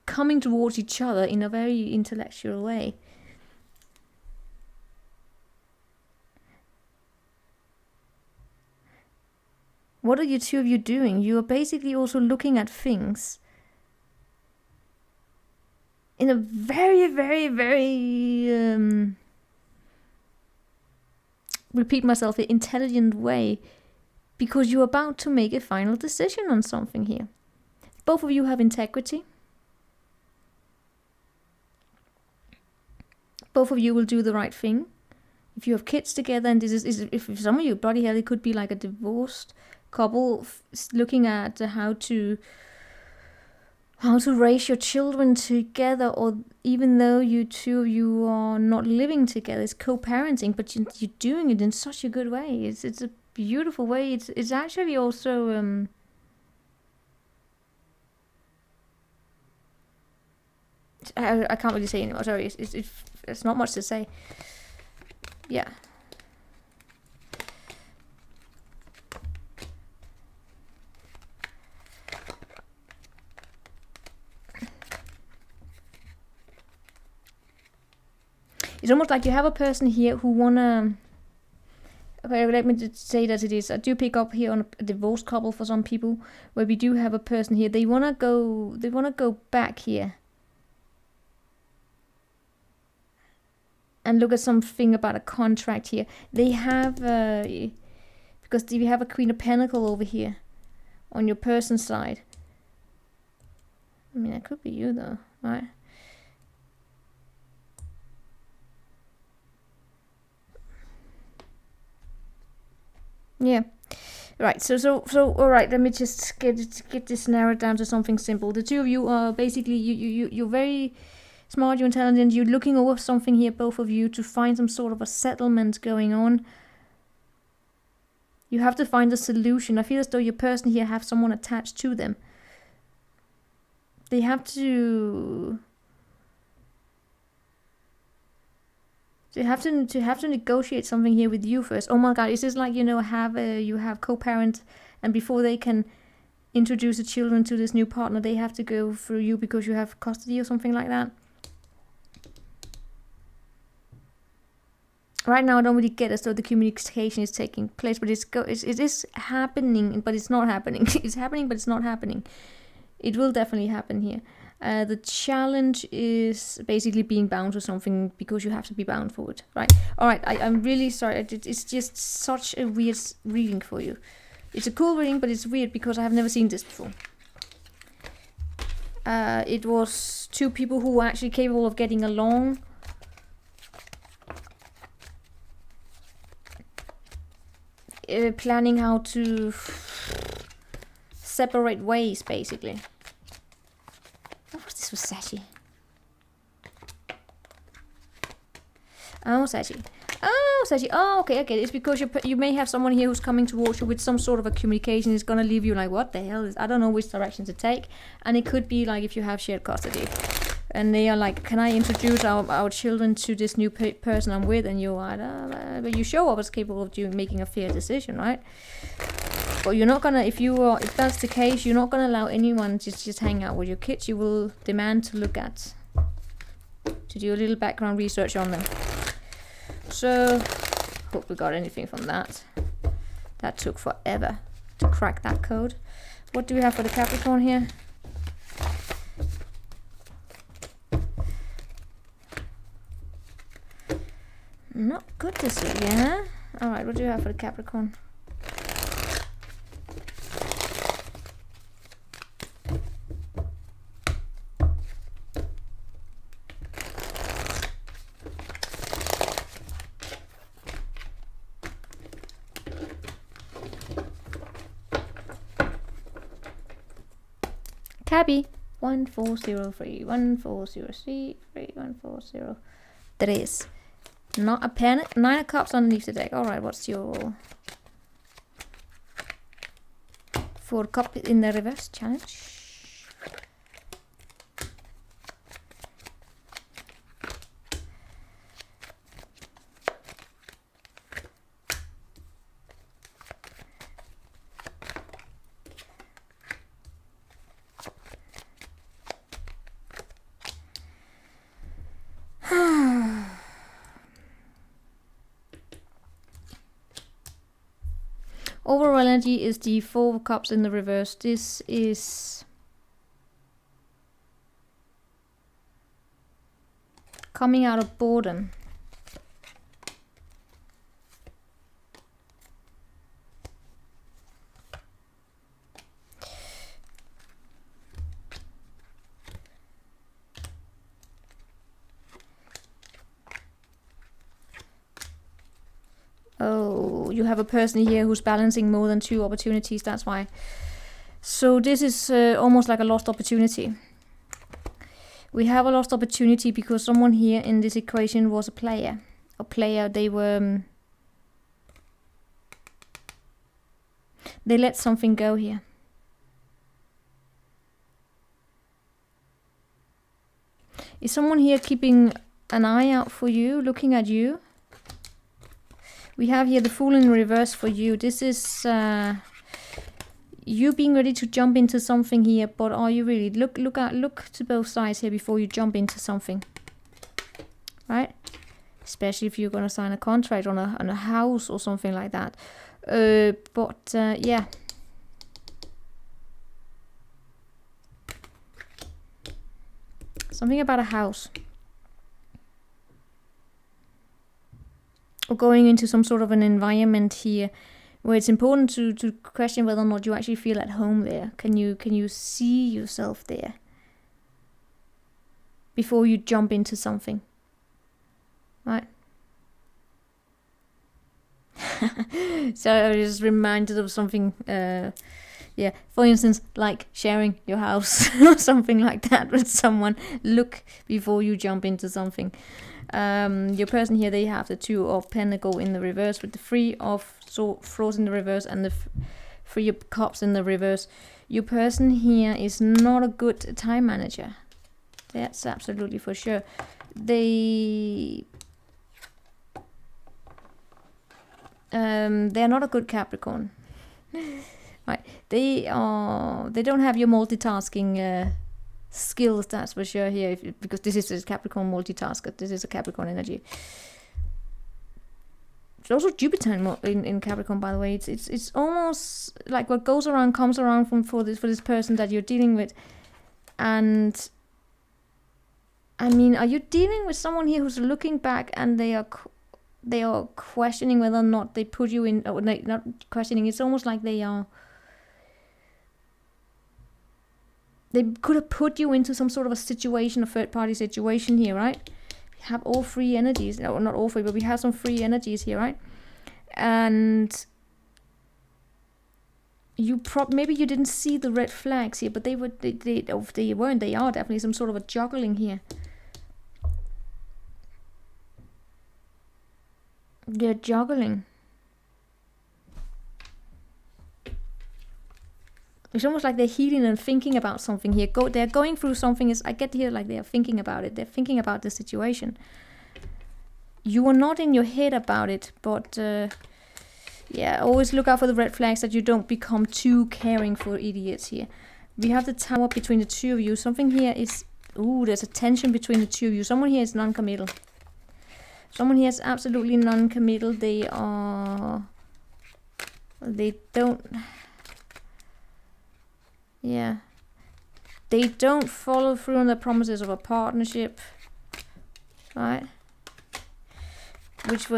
coming towards each other in a very intellectual way. What are you two of you doing? You are basically also looking at things in a very, very, very repeat myself, intelligent way. because you're about to make a final decision on something here. Both of you have integrity. Both of you will do the right thing. If you have kids together, and this is if some of you, bloody hell, it could be like a divorced couple looking at how to raise your children together, or even though you are not living together, it's co-parenting, but you're doing it in such a good way. It's a beautiful way. It's actually also I can't really say anymore. Sorry, it's not much to say. Yeah. It's almost like you have a person here who wanna... Okay, let me just say that it is. I do pick up here on a divorced couple for some people, where we do have a person here. They wanna go back here and look at something about a contract here. They have because we have a Queen of Pentacles over here on your person's side. I mean, it could be you though, right? Yeah, right. So all right. Let me just get this narrowed down to something simple. The two of you are basically you're very smart. You're intelligent. You're looking over something here, both of you, to find some sort of a settlement going on. You have to find a solution. I feel as though your person here have someone attached to them. They have to. So you have to negotiate something here with you first. Oh my God, is this like, you know, you have co-parent, and before they can introduce the children to this new partner, they have to go through you because you have custody or something like that? Right now, I don't really get as though the communication is taking place, but it is happening, but it's not happening. It's happening, but it's not happening. It will definitely happen here. The challenge is basically being bound to something because you have to be bound for it, right? All right, I'm really sorry. It's just such a weird reading for you. It's a cool reading, but it's weird because I have never seen this before. It was two people who were actually capable of getting along. Planning how to separate ways, basically. This was Sashi. Oh, Sashi. Oh, Sashi. Oh, okay. It's because you may have someone here who's coming towards you with some sort of a communication. It's gonna leave you like, what the hell is? I don't know which direction to take. And it could be like if you have shared custody, and they are like, can I introduce our children to this new person I'm with? And you're like, but you show up as capable of making a fair decision, right? But you're not gonna, if that's the case, you're not gonna allow anyone to just hang out with your kids. You will demand to do a little background research on them. So, hope we got anything from that. That took forever to crack that code. What do we have for the Capricorn here? Not good to see, yeah? Alright, what do you have for the Capricorn? Cabby 1403 1403 1403. Not a panic. 9 of Cups underneath the deck. Alright, what's your 4 Cup in the reverse challenge? Overall energy is the 4 of Cups in the reverse. This is coming out of boredom. you have a person here who's balancing more than 2 opportunities, that's why. So this is almost like a lost opportunity. We have a lost opportunity because someone here in this equation was a player. A player, they were... they let something go here. Is someone here keeping an eye out for you, looking at you? We have here the Fool in reverse for you. This is you being ready to jump into something here, but are you really? Look to both sides here before you jump into something, right? Especially if you're gonna sign a contract on a house or something like that. Yeah. Something about a house. Or going into some sort of an environment here where it's important to question whether or not you actually feel at home there. Can you see yourself there before you jump into something? Right. So I was reminded of something, yeah, for instance, like sharing your house or something like that with someone. Look before you jump into something. Your person here, they have the 2 of Pentacles in the reverse with the 3 of Swords in the reverse and the 3 of Cups in the reverse. Your person here is not a good time manager. That's absolutely for sure. They're not a good Capricorn. Right. They don't have your multitasking skills, that's for sure here, because this is a Capricorn multitasker. This is a Capricorn energy. It's also Jupiter in Capricorn, by the way. It's almost like what goes around comes around for this person that you're dealing with. And I mean, are you dealing with someone here who's looking back and they are questioning whether or not they put you in, or not questioning, it's almost like they could have put you into some sort of a situation, a third-party situation here, right? We have all 3 energies. No, not all 3, but we have some 3 energies here, right? And you maybe you didn't see the red flags here, but they are definitely some sort of a juggling here. They're juggling. It's almost like they're healing and thinking about something here. They're going through something. I get here like they're thinking about it. They're thinking about the situation. You are not in your head about it, but yeah, always look out for the red flags that you don't become too caring for idiots here. We have the Tower between the 2 of you. Something here is... ooh, there's a tension between the 2 of you. Someone here is non-committal. Someone here is absolutely non-committal. They don't... yeah. They don't follow through on the promises of a partnership. Right? Which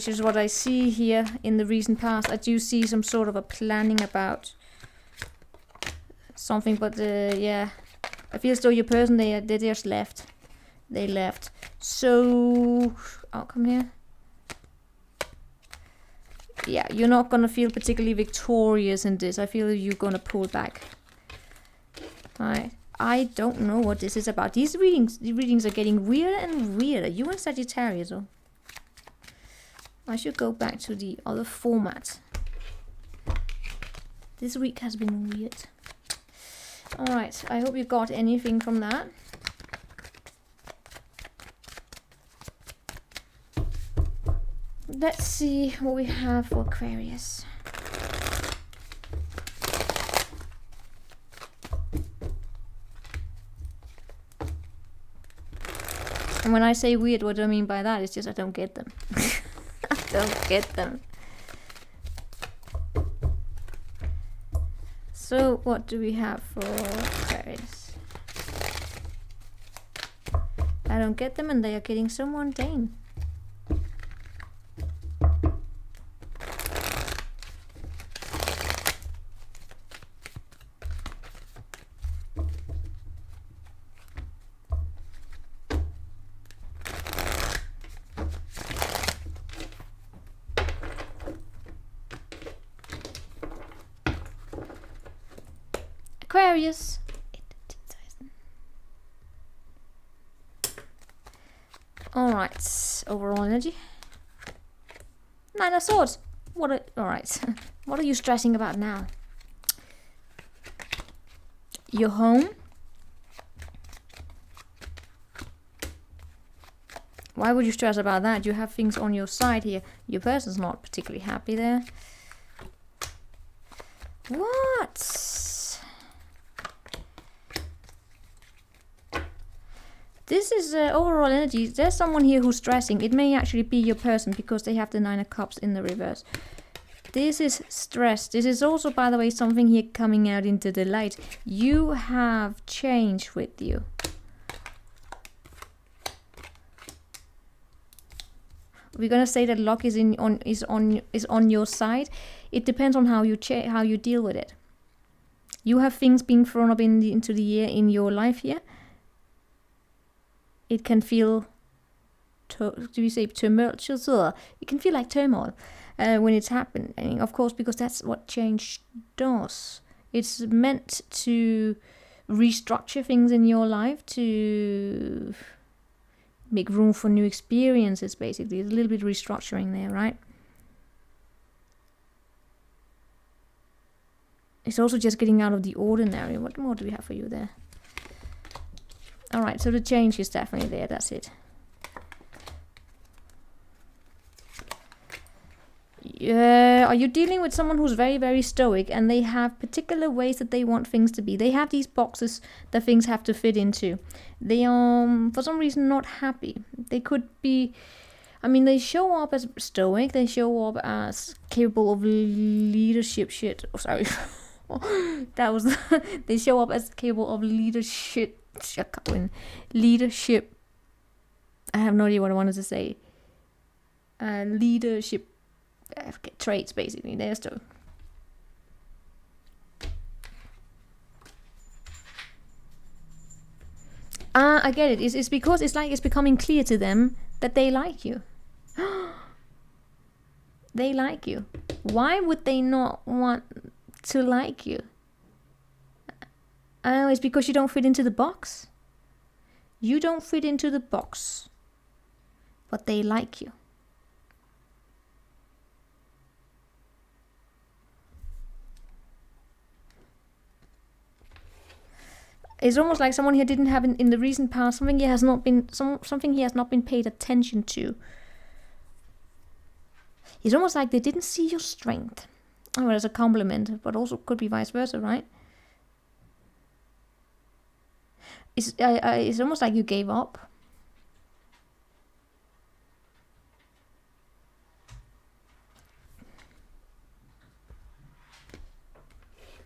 is what I see here in the recent past. I do see some sort of a planning about something, but yeah. I feel as though your person, they just left. They left. So, outcome here. Yeah, you're not gonna feel particularly victorious in this. I feel you're gonna pull back. Alright. I don't know what this is about. These readings are getting weirder and weirder. You and Sagittarius, oh. I should go back to the other format. This week has been weird. Alright, I hope you got anything from that. Let's see what we have for Aquarius. And when I say weird, what do I mean by that? It's just I don't get them. I don't get them. So what do we have for Aquarius? I don't get them and they are getting so mundane. Aquarius. Alright, overall energy. Nine of Swords. Alright. What are you stressing about now? Your home. Why would you stress about that? You have things on your side here. Your person's not particularly happy there. What? This is overall energy. There's someone here who's stressing. It may actually be your person because they have the Nine of Cups in the reverse. This is stress. This is also, by the way, something here coming out into the light. You have change with you. We're gonna say that luck is on your side. It depends on how you deal with it. You have things being thrown up into the air in your life here. It can feel, do we say turmoil? It can feel like turmoil when it's happening, of course, because that's what change does. It's meant to restructure things in your life, to make room for new experiences, basically. There's a little bit of restructuring there, right? It's also just getting out of the ordinary. What more do we have for you there? Alright, so the change is definitely there, that's it. Are you dealing with someone who's very, very stoic and they have particular ways that they want things to be? They have these boxes that things have to fit into. They are, for some reason, not happy. They could be, I mean, they show up as stoic. They show up as capable of leadership shit. Oh, sorry. That was, they show up as capable of leadership. Leadership. I have no idea what I wanted to say. Leadership traits, basically. There's the. I get it. It's because it's like it's becoming clear to them that they like you. They like you. Why would they not want to like you? It's because you don't fit into the box. You don't fit into the box. But they like you. It's almost like someone here didn't have in the recent past something he has not been paid attention to. It's almost like they didn't see your strength. Oh, well, as a compliment, but also could be vice versa, right? It's almost like you gave up.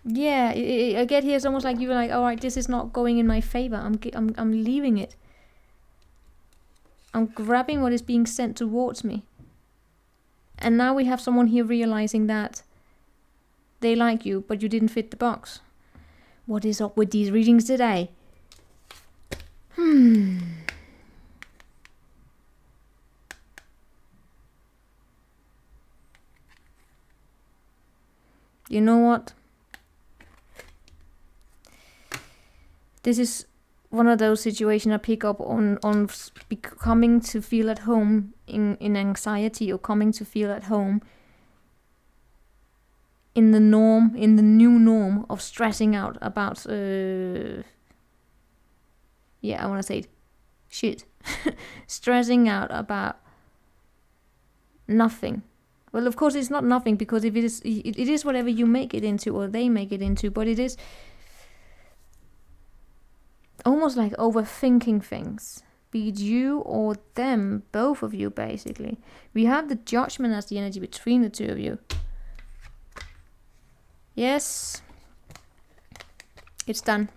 Yeah, I get here. It's almost like you were like, all right, this is not going in my favor. I'm leaving it. I'm grabbing what is being sent towards me. And now we have someone here realizing that they like you, but you didn't fit the box. What is up with these readings today? You know what? This is one of those situations I pick up on coming to feel at home in anxiety, or coming to feel at home in the norm, in the new norm of stressing out about, I want to say it, shit. Stressing out about nothing. Well, of course it's not nothing, because if it is whatever you make it into, or they make it into, but it is almost like overthinking things, be it you or them, both of you, basically. We have the Judgment as the energy between the two of you. Yes, it's done.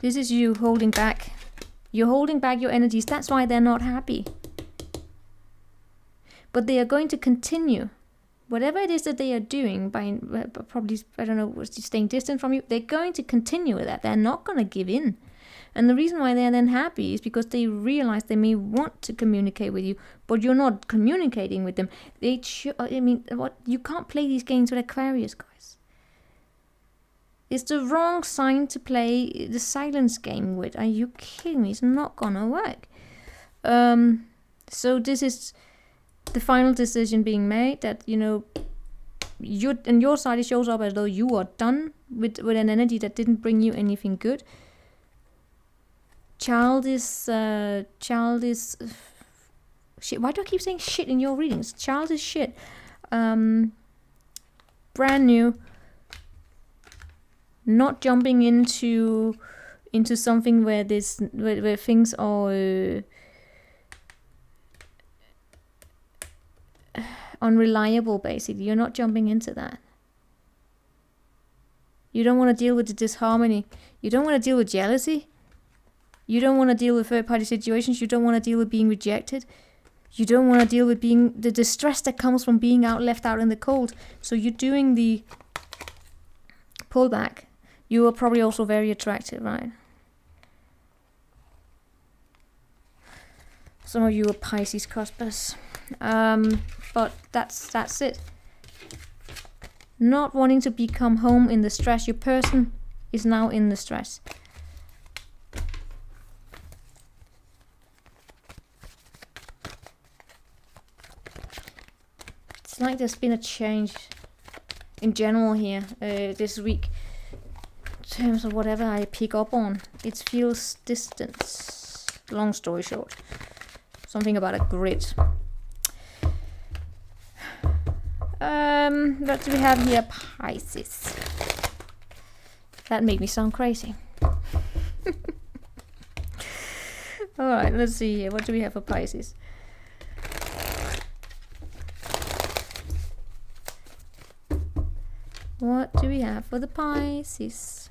This is you holding back. You're holding back your energies. That's why they're not happy. But they are going to continue. Whatever it is that they are doing, by probably, I don't know, staying distant from you, they're going to continue with that. They're not going to give in. And the reason why they're then happy is because they realize they may want to communicate with you, but you're not communicating with them. What, you can't play these games with Aquarius, guys. It's the wrong sign to play the silence game with. Are you kidding me? It's not gonna work. So this is the final decision being made, that, you know, on your side it shows up as though you are done with an energy that didn't bring you anything good. Child is shit. Why do I keep saying shit in your readings? Child is shit. Brand new. Not jumping into something where things are unreliable, basically. You're not jumping into that. You don't want to deal with the disharmony. You don't want to deal with jealousy. You don't want to deal with third-party situations. You don't want to deal with being rejected. You don't want to deal with the distress that comes from being left out in the cold. So you're doing the pullback. You are probably also very attractive, right? Some of you are Pisces cuspers. But that's it. Not wanting to become home in the stress. Your person is now in the stress. It's like there's been a change in general here this week. In terms of whatever I pick up on, it feels distance. Long story short. Something about a grid. What do we have here? Pisces. That made me sound crazy. Alright, let's see here. What do we have for Pisces? What do we have for the Pisces?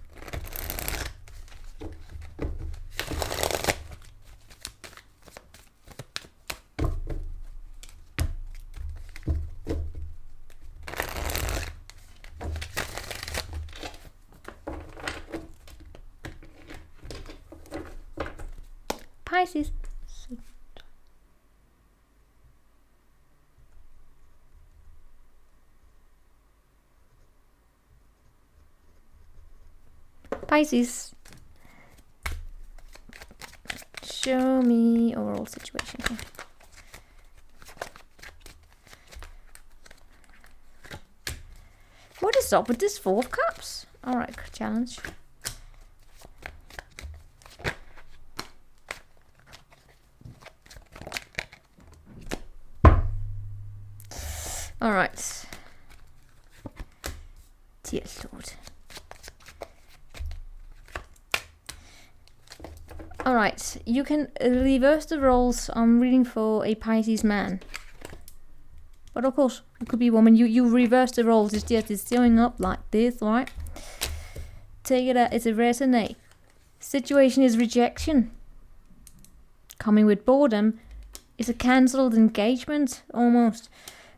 Pisces. Pisces. Show me overall situation here. What is up with this Four of Cups? Alright, challenge. Alright. Dear Lord. Alright, you can reverse the roles. I'm reading for a Pisces man. But of course, it could be a woman. You reverse the roles. It's just it's showing up like this, right? Take it out. It's a resonate. Situation is rejection. Coming with boredom is a cancelled engagement, almost.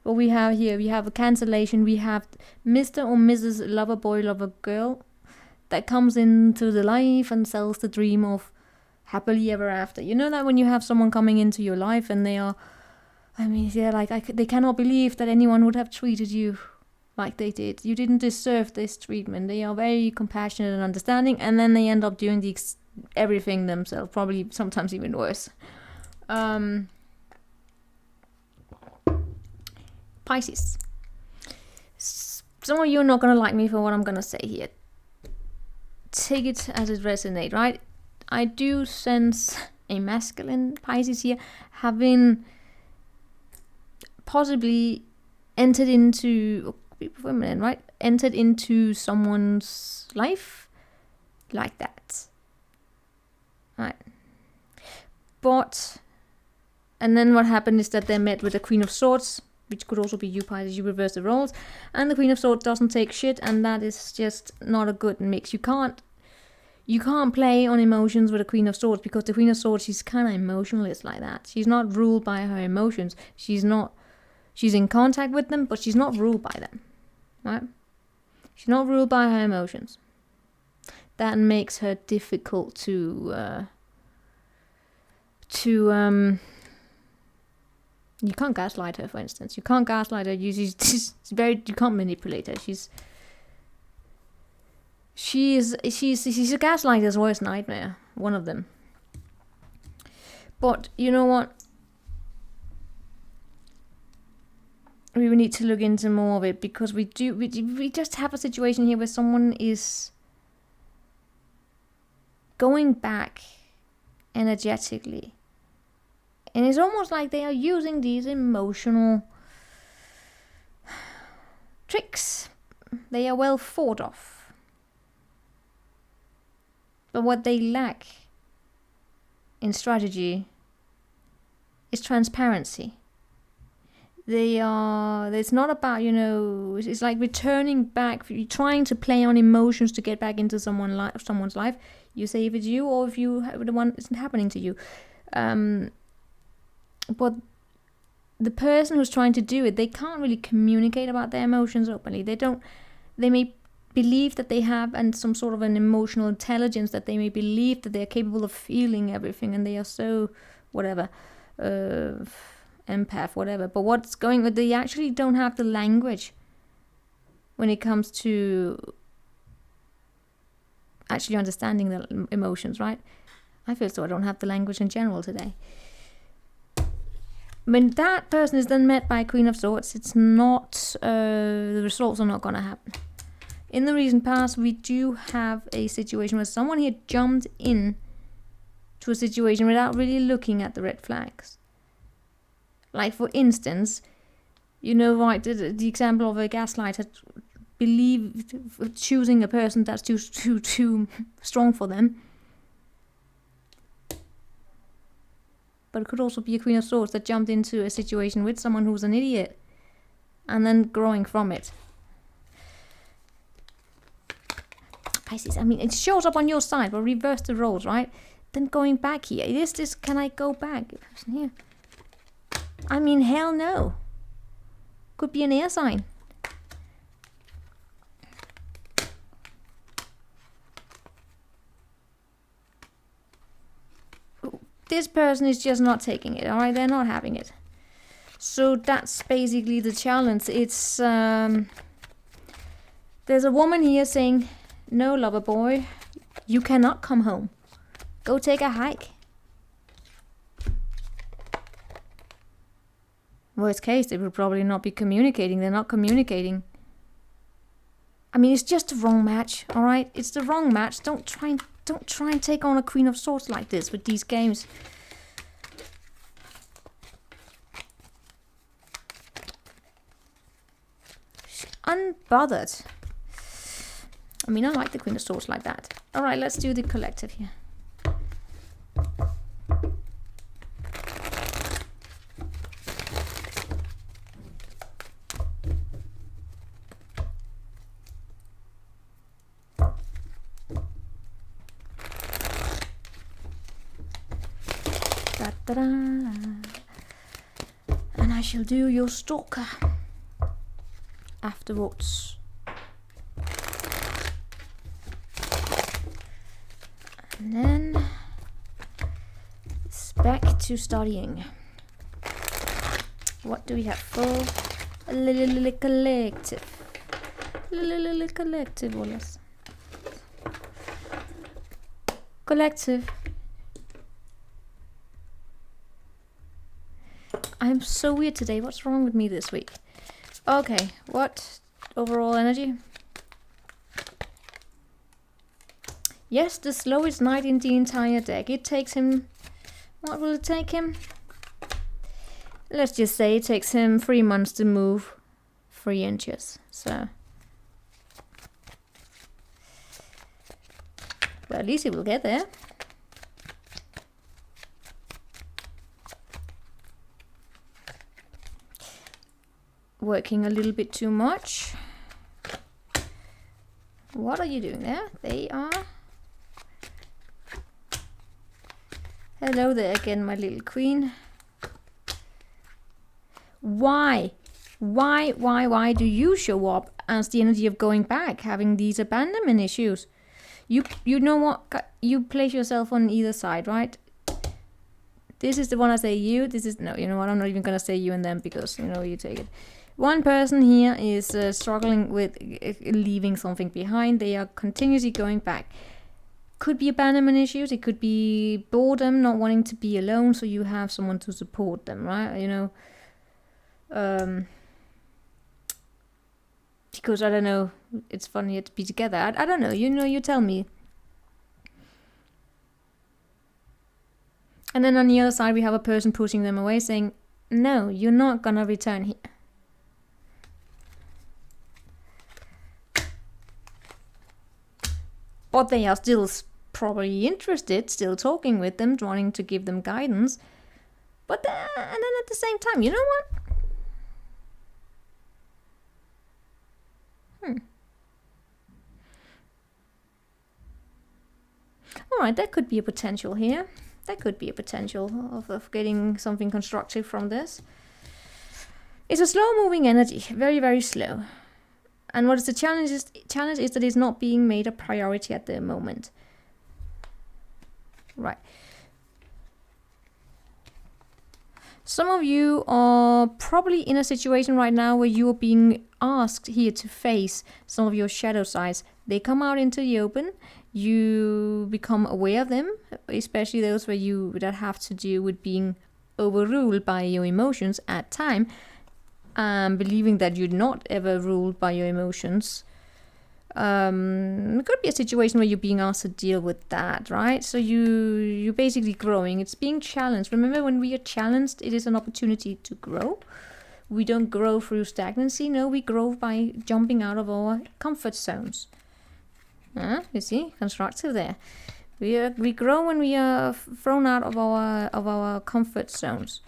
What we have here, we have a cancellation. We have Mr. or Mrs. Lover Boy, Lover Girl that comes into the life and sells the dream of happily ever after. You know that when you have someone coming into your life and they are, I mean, they're like, they cannot believe that anyone would have treated you like they did. You didn't deserve this treatment. They are very compassionate and understanding, and then they end up doing everything themselves, probably sometimes even worse. Pisces. Some of you are not going to like me for what I'm going to say here. Take it as it resonates, right? I do sense a masculine Pisces here having possibly entered into, feminine, right? Entered into someone's life like that. Right. But, and then what happened is that they met with the Queen of Swords, which could also be you, Pisces. You reverse the roles, and the Queen of Swords doesn't take shit, and that is just not a good mix. You can't play on emotions with the Queen of Swords, because the Queen of Swords, she's kind of emotionless like that. She's not ruled by her emotions. She's in contact with them, but she's not ruled by them, right? She's not ruled by her emotions. that makes her difficult to you can't gaslight her, for instance. You can't gaslight her. You can't manipulate her. She's a gaslighter's worst nightmare. One of them. But you know what? We need to look into more of it, because we just have a situation here where someone is going back energetically. And it's almost like they are using these emotional tricks. They are well thought of. But what they lack in strategy is transparency. It's not about, it's like returning back, trying to play on emotions to get back into someone's life. You say if it's you or if you the one isn't happening to you. But the person who's trying to do it, they can't really communicate about their emotions openly. They may believe that they have some sort of an emotional intelligence, that they may believe that they're capable of feeling everything, and they are so whatever, empath, whatever. But what's going on, they actually don't have the language when it comes to actually understanding the emotions, right? I feel so I don't have the language in general today. When that person is then met by a Queen of Swords, it's not, the results are not going to happen. In the recent past, we do have a situation where someone here jumped in to a situation without really looking at the red flags. Like, for instance, right, the example of a gaslighter choosing a person that's too strong for them. But it could also be a Queen of Swords that jumped into a situation with someone who's an idiot and then growing from it. Pisces, it shows up on your side, but reverse the roles, right? Then going back here. Is this, can I go back? Here. Hell no. Could be an air sign. This person is just not taking it, alright? They're not having it. So that's basically the challenge. It's, there's a woman here saying, no, lover boy, you cannot come home. Go take a hike. Worst case, they will probably not be communicating. They're not communicating. It's just the wrong match, alright? It's the wrong match. Don't try and take on a Queen of Swords like this with these games. Unbothered. I like the Queen of Swords like that. Alright, let's do the collective here. And I shall do your stalker afterwards. And then it's back to studying. What do we have for a little collective? Little collective, Wallace. Collective. I'm so weird today. What's wrong with me this week? Okay, what overall energy? Yes, the slowest knight in the entire deck. It takes him... What will it take him? Let's just say it takes him 3 months to move 3 inches. So... But at least he will get there. Working a little bit too much. What are you doing there? They are... Hello there again, my little queen. Why? Why do you show up as the energy of going back, having these abandonment issues? You know what? You place yourself on either side, right? This is the one I say you. This is no. You know what? I'm not even gonna say you and them because you know you take it. One person here is struggling with leaving something behind. They are continuously going back. Could be abandonment issues. It could be boredom, not wanting to be alone. So you have someone to support them, right? You know. Because I don't know, it's funny to be together. I don't know, you know, you tell me. And then on the other side, we have a person pushing them away, saying, no, you're not gonna return here. But they are still probably interested, still talking with them, wanting to give them guidance. But and then at the same time, you know what? Alright, that could be a potential here. That could be a potential of getting something constructive from this. It's a slow-moving energy, very, very slow. And what is the challenge is that it's not being made a priority at the moment. Right. Some of you are probably in a situation right now where you are being asked here to face some of your shadow sides. They come out into the open. You become aware of them, especially those that have to do with being overruled by your emotions at time, believing that you're not ever ruled by your emotions. It could be a situation where you're being asked to deal with that, right? So you're basically growing. It's being challenged. Remember, when we are challenged, it is an opportunity to grow. We don't grow through stagnancy. No, we grow by jumping out of our comfort zones. You see, constructive there. We grow when we are thrown out of our comfort zones.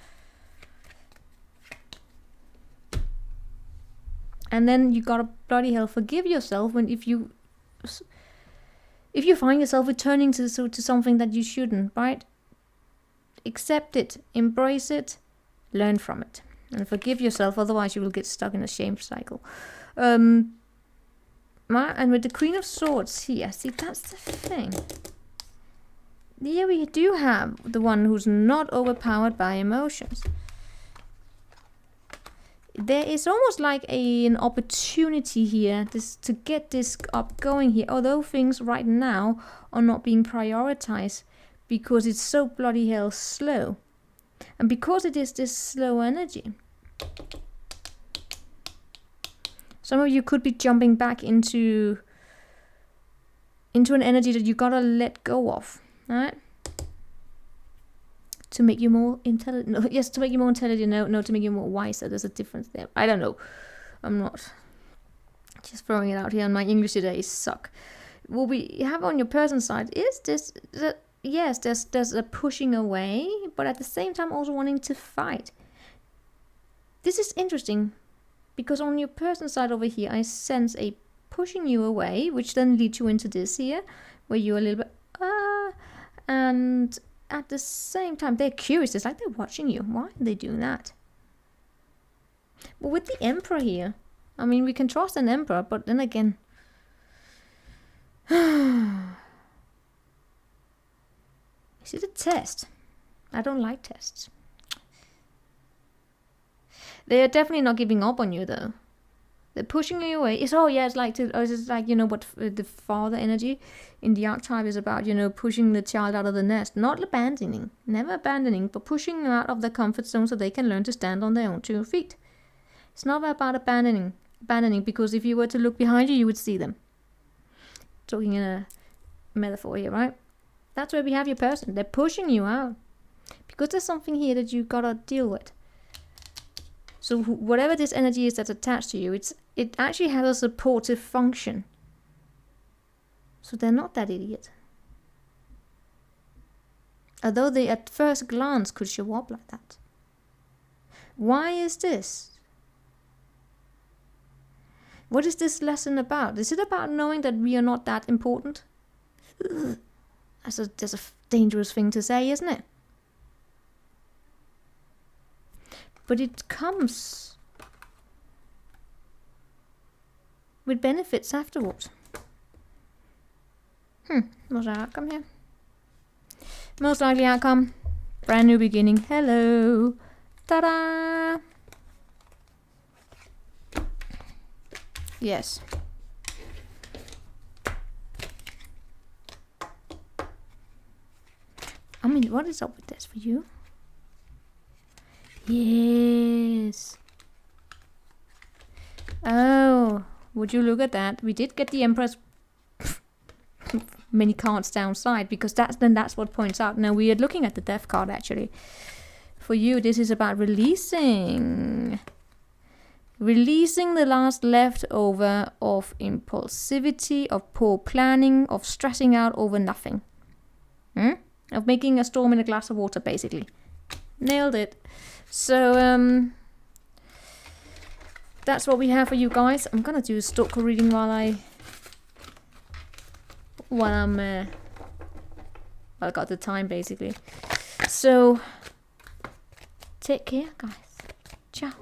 And then you gotta bloody hell forgive yourself if you find yourself returning to something that you shouldn't, right? Accept it, embrace it, learn from it, and forgive yourself. Otherwise, you will get stuck in a shame cycle. And with the Queen of Swords here, see, that's the thing. Here we do have the one who's not overpowered by emotions. There is almost like an opportunity here to get this up going here, although things right now are not being prioritized because it's so bloody hell slow. And because it is this slow energy, some of you could be jumping back into an energy that you gotta let go of, right? To make you more intelligent. No, yes, to make you more intelligent. No, to make you more wiser. There's a difference there. I don't know. I'm not just throwing it out here. And my English today suck. What we have on your person side is this. Yes, there's a pushing away, but at the same time also wanting to fight. This is interesting because on your person side over here, I sense a pushing you away, which then leads you into this here, where you're a little bit and at the same time, they're curious. It's like they're watching you. Why are they doing that? But with the Emperor here, I mean, we can trust an Emperor, but then again, is it a test? I don't like tests. They are definitely not giving up on you, though. They're pushing you away. It's like you know what the father energy in the archetype is about. You know, pushing the child out of the nest, not abandoning, never abandoning, but pushing them out of their comfort zone so they can learn to stand on their own 2 feet. It's not about abandoning, because if you were to look behind you, you would see them. Talking in a metaphor here, right? That's where we have your person. They're pushing you out because there's something here that you gotta deal with. So whatever this energy is that's attached to you, it actually has a supportive function. So they're not that idiot. Although they at first glance could show up like that. Why is this? What is this lesson about? Is it about knowing that we are not that important? That's a dangerous thing to say, isn't it? But it comes with benefits afterwards. What's our outcome here? Most likely outcome. Brand new beginning. Hello. Ta-da! Yes. I mean, what is up with this for you? Yes. Oh, would you look at that? We did get the Empress many cards downside, because that's what points out. Now we are looking at the Death card actually. For you, this is about releasing the last leftover of impulsivity, of poor planning, of stressing out over nothing. Of making a storm in a glass of water, basically. Nailed it. So, that's what we have for you guys. I'm gonna do a stalker reading while I got the time, basically. So, take care, guys. Ciao.